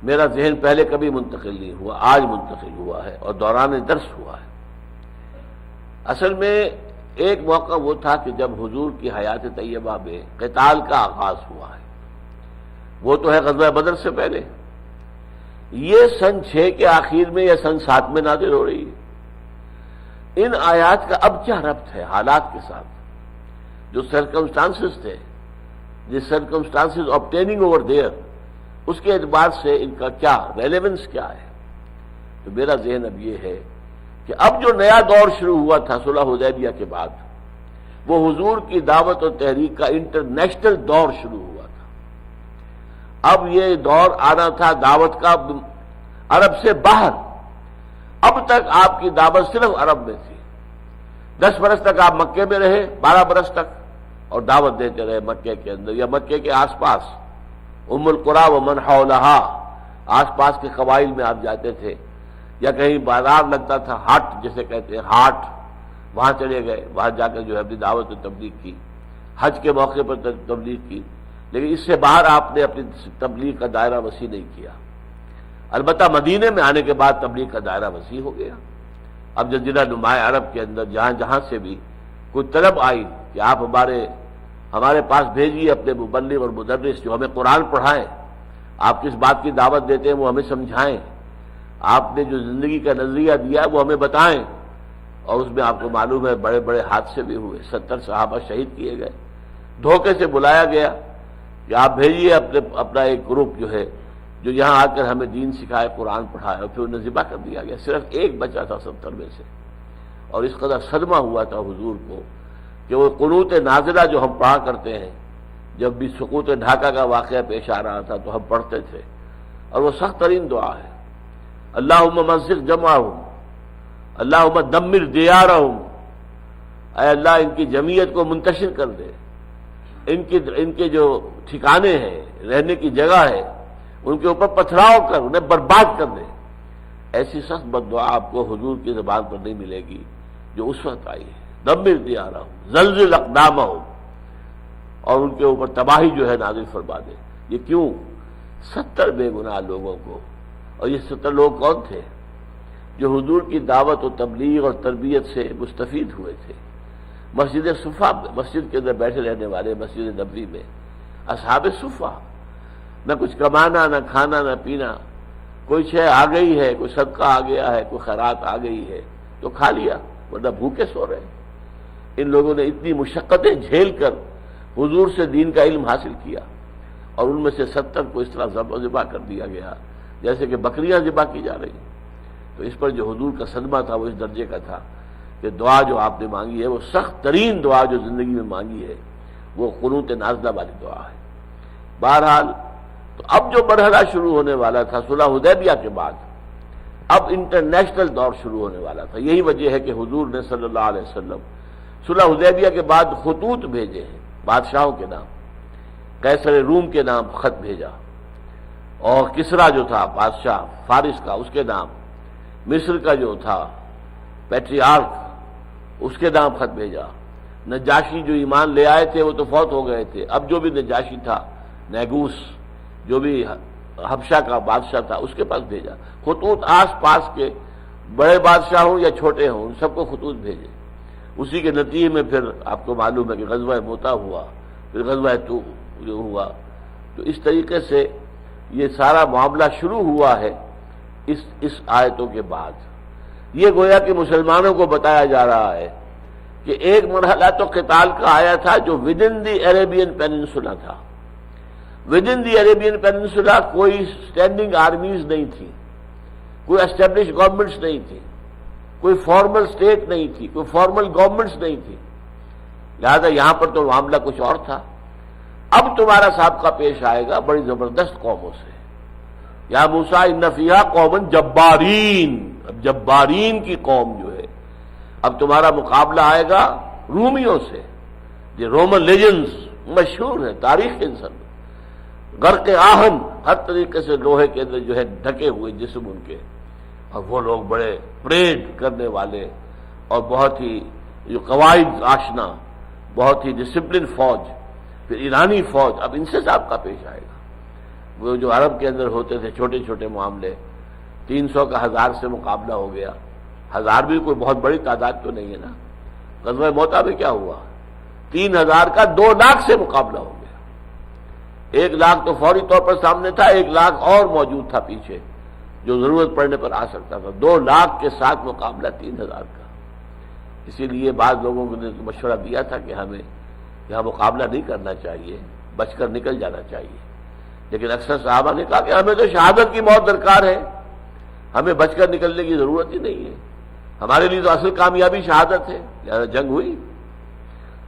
میرا ذہن پہلے کبھی منتقل نہیں ہوا، آج منتقل ہوا ہے اور دوران درس ہوا ہے۔ اصل میں ایک موقع وہ تھا کہ جب حضور کی حیات طیبہ میں قتال کا آغاز ہوا ہے، وہ تو ہے غزوہ بدر سے پہلے، یہ سن 6 کے آخر میں یا سن 7 میں نازل ہو رہی ہے۔ ان آیات کا اب کیا ربط ہے حالات کے ساتھ؟ جو سرکمسٹانسز تھے، جس سرکمسٹانسز آبٹیننگ اوور دیئر، اس کے اعتبار سے ان کا کیا ریلیونس کیا ہے. تو میرا ذہن اب یہ ہے کہ اب جو نیا دور شروع ہوا تھا صلح حدیبیہ کے بعد، وہ حضور کی دعوت اور تحریک کا انٹرنیشنل دور شروع ہوا تھا. اب یہ دور آنا تھا دعوت کا عرب سے باہر. اب تک آپ کی دعوت صرف عرب میں تھی. 10 برس تک آپ مکے میں رہے، 12 برس تک، اور دعوت دیتے رہے مکے کے اندر یا مکے کے آس پاس، ام القریٰ و من حولہا، آس پاس کے قبائل میں آپ جاتے تھے، یا کہیں بازار لگتا تھا، ہاٹ جسے کہتے ہیں، ہاٹ، وہاں چلے گئے، وہاں جا کر جو ہے اپنی دعوت و تبلیغ کی. حج کے موقع پر تبلیغ کی، لیکن اس سے باہر آپ نے اپنی تبلیغ کا دائرہ وسیع نہیں کیا. البتہ مدینے میں آنے کے بعد تبلیغ کا دائرہ وسیع ہو گیا. اب جزیرہ نمایا عرب کے اندر جہاں جہاں سے بھی کوئی طلب آئی کہ آپ ہمارے پاس بھیجیے اپنے مبلغ اور مدرس جو ہمیں قرآن پڑھائیں، آپ کس بات کی دعوت دیتے ہیں وہ ہمیں سمجھائیں، آپ نے جو زندگی کا نظریہ دیا وہ ہمیں بتائیں. اور اس میں آپ کو معلوم ہے بڑے بڑے حادثے بھی ہوئے، 70 صحابہ شہید کیے گئے. دھوکے سے بلایا گیا کہ آپ بھیجیے اپنا ایک گروپ جو ہے جو یہاں آ کر ہمیں دین سکھائے، قرآن پڑھائے، اور پھر انہیں ذبح کر دیا گیا. صرف ایک بچا تھا 70 میں سے. اور اس قدر صدمہ ہوا تھا حضور کو کہ وہ قنوت نازلہ جو ہم پڑھا کرتے ہیں، جب بھی سقوط ڈھاکہ کا واقعہ پیش آ رہا تھا تو ہم پڑھتے تھے، اور وہ سخت ترین دعا ہے، اللہم مزق جمعہم، اللہم دمر دیارہم، اے اللہ ان کی جمعیت کو منتشر کر دے، ان کے جو ٹھکانے ہیں، رہنے کی جگہ ہے، ان کے اوپر پتھراؤ کر انہیں برباد کر دے. ایسی سخت بد دعا آپ کو حضور کی زبان پر نہیں ملے گی جو اس وقت آئی ہے. دمر دیارہم زلزل اقدامہم، اور ان کے اوپر تباہی جو ہے نازل فرما دے. یہ کیوں؟ 70 بے گناہ لوگوں کو. اور یہ 70 لوگ کون تھے؟ جو حضور کی دعوت و تبلیغ اور تربیت سے مستفید ہوئے تھے. مسجد صفا، مسجد کے اندر بیٹھے رہنے والے، مسجد نبوی میں اصحاب صفا، نہ کچھ کمانا، نہ کھانا، نہ پینا. کوئی شے آ گئی ہے، کوئی صدقہ آ گیا ہے، کوئی خیرات آ گئی ہے تو کھا لیا، ورنہ بھوکے سو رہے. ان لوگوں نے اتنی مشقتیں جھیل کر حضور سے دین کا علم حاصل کیا، اور ان میں سے 70 کو اس طرح ذبح کر دیا گیا جیسے کہ بکریاں ذبح کی جا رہی. تو اس پر جو حضور کا صدمہ تھا وہ اس درجے کا تھا کہ دعا جو آپ نے مانگی ہے، وہ سخت ترین دعا جو زندگی میں مانگی ہے، وہ قنوت نازلہ والی دعا ہے. بہرحال تو اب جو مرحلہ شروع ہونے والا تھا صلح حدیبیہ کے بعد، اب انٹرنیشنل دور شروع ہونے والا تھا. یہی وجہ ہے کہ حضور نے صلی اللہ علیہ وسلم صلح حدیبیہ کے بعد خطوط بھیجے ہیں بادشاہوں کے نام. قیصر روم کے نام خط بھیجا، اور کسرا جو تھا بادشاہ فارس کا، اس کے نام، مصر کا جو تھا پیٹریارک، اس کے نام خط بھیجا. نجاشی جو ایمان لے آئے تھے وہ تو فوت ہو گئے تھے، اب جو بھی نجاشی تھا، نیگوس جو بھی حبشہ کا بادشاہ تھا، اس کے پاس بھیجا. خطوط آس پاس کے بڑے بادشاہ ہوں یا چھوٹے ہوں، ان سب کو خطوط بھیجے. اسی کے نتیجے میں پھر آپ کو معلوم ہے کہ غزوہ موتا ہوا، پھر غزوہ تو جو ہوا. تو اس طریقے سے یہ سارا معاملہ شروع ہوا ہے اس آیتوں کے بعد. یہ گویا کہ مسلمانوں کو بتایا جا رہا ہے کہ ایک مرحلہ تو قتال کا آیا تھا جو within the Arabian peninsula تھا. Within the Arabian peninsula کوئی اسٹینڈنگ آرمیز نہیں تھی، کوئی اسٹیبلش گورنمنٹس نہیں تھی، کوئی فارمل اسٹیٹ نہیں تھی، کوئی فارمل گورنمنٹس نہیں تھی. لہذا یہاں پر تو معاملہ کچھ اور تھا. اب تمہارا سابقہ پیش آئے گا بڑی زبردست قوموں سے. یا موسیٰ ان فیہا قوما جبارین، اب جبارین کی قوم جو ہے، اب تمہارا مقابلہ آئے گا رومیوں سے. یہ رومن لیجنز مشہور ہیں تاریخ کے انسان، غرق آہن، ہر طریقے سے لوہے کے اندر جو ہے ڈھکے ہوئے جسم ان کے، اور وہ لوگ بڑے پریڈ کرنے والے اور بہت ہی جو قواعد آشنا، بہت ہی ڈسپلن فوج. پھر ایرانی فوج، اب ان سے سابقہ پیش آئے گا. وہ جو عرب کے اندر ہوتے تھے چھوٹے چھوٹے معاملے، 300 کا 1000 سے مقابلہ ہو گیا. 1000 بھی کوئی بہت بڑی تعداد تو نہیں ہے نا. غزوہ موتا میں کیا ہوا؟ 3000 کا 2 لاکھ سے مقابلہ ہو گیا. 1 لاکھ تو فوری طور پر سامنے تھا، 1 لاکھ اور موجود تھا پیچھے جو ضرورت پڑنے پر آ سکتا تھا. 2 لاکھ کے ساتھ مقابلہ 3000 کا. اسی لیے بعض لوگوں نے مشورہ دیا تھا کہ ہمیں یہاں مقابلہ نہیں کرنا چاہیے، بچ کر نکل جانا چاہیے۔ لیکن اکثر صحابہ نے کہا کہ ہمیں تو شہادت کی موت درکار ہے، ہمیں بچ کر نکلنے کی ضرورت ہی نہیں ہے، ہمارے لیے تو اصل کامیابی شہادت ہے۔ لہذا جنگ ہوئی،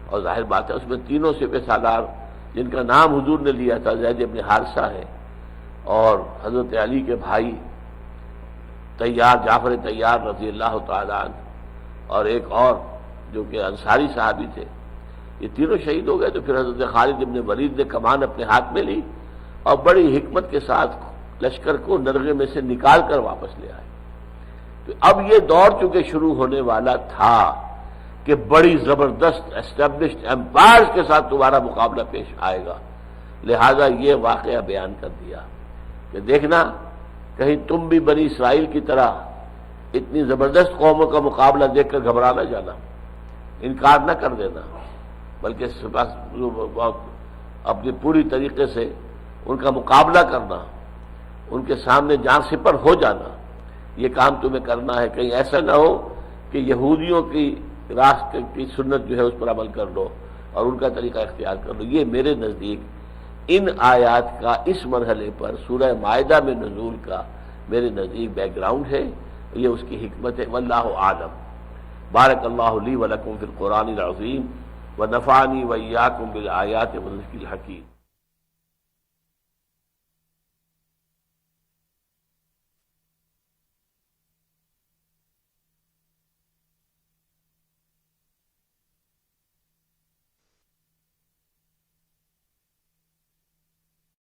اور ظاہر بات ہے اس میں تینوں سپہ سالار جن کا نام حضور نے لیا تھا، زید بن حارثہ ہے، اور حضرت علی کے بھائی طیار، جعفر طیار رضی اللہ تعالیٰ عنہ، اور ایک اور جو کہ انصاری صحابی تھے، یہ تینوں شہید ہو گئے۔ تو پھر حضرت خالد بن ولید نے کمان اپنے ہاتھ میں لی اور بڑی حکمت کے ساتھ لشکر کو نرغے میں سے نکال کر واپس لے آئے۔ تو اب یہ دور چونکہ شروع ہونے والا تھا کہ بڑی زبردست اسٹیبلشڈ ایمپائرز کے ساتھ تمہارا مقابلہ پیش آئے گا، لہذا یہ واقعہ بیان کر دیا کہ دیکھنا کہیں تم بھی بنی اسرائیل کی طرح اتنی زبردست قوموں کا مقابلہ دیکھ کر گھبرا نہ جانا، انکار نہ کر دینا، بلکہ اپنی پوری طریقے سے ان کا مقابلہ کرنا، ان کے سامنے جان سپر ہو جانا، یہ کام تمہیں کرنا ہے۔ کہیں ایسا نہ ہو کہ یہودیوں کی راستہ کی سنت جو ہے اس پر عمل کر لو اور ان کا طریقہ اختیار کر لو۔ یہ میرے نزدیک ان آیات کا اس مرحلے پر سورہ مائدہ میں نزول کا میرے نزدیک بیک گراؤنڈ ہے، یہ اس کی حکمت ہے۔ واللہ اعلم۔ بارک اللہ لی ولکم فی القرآن العظیم ونفعنی وإیاکم بالآیات والذکر الحکیم۔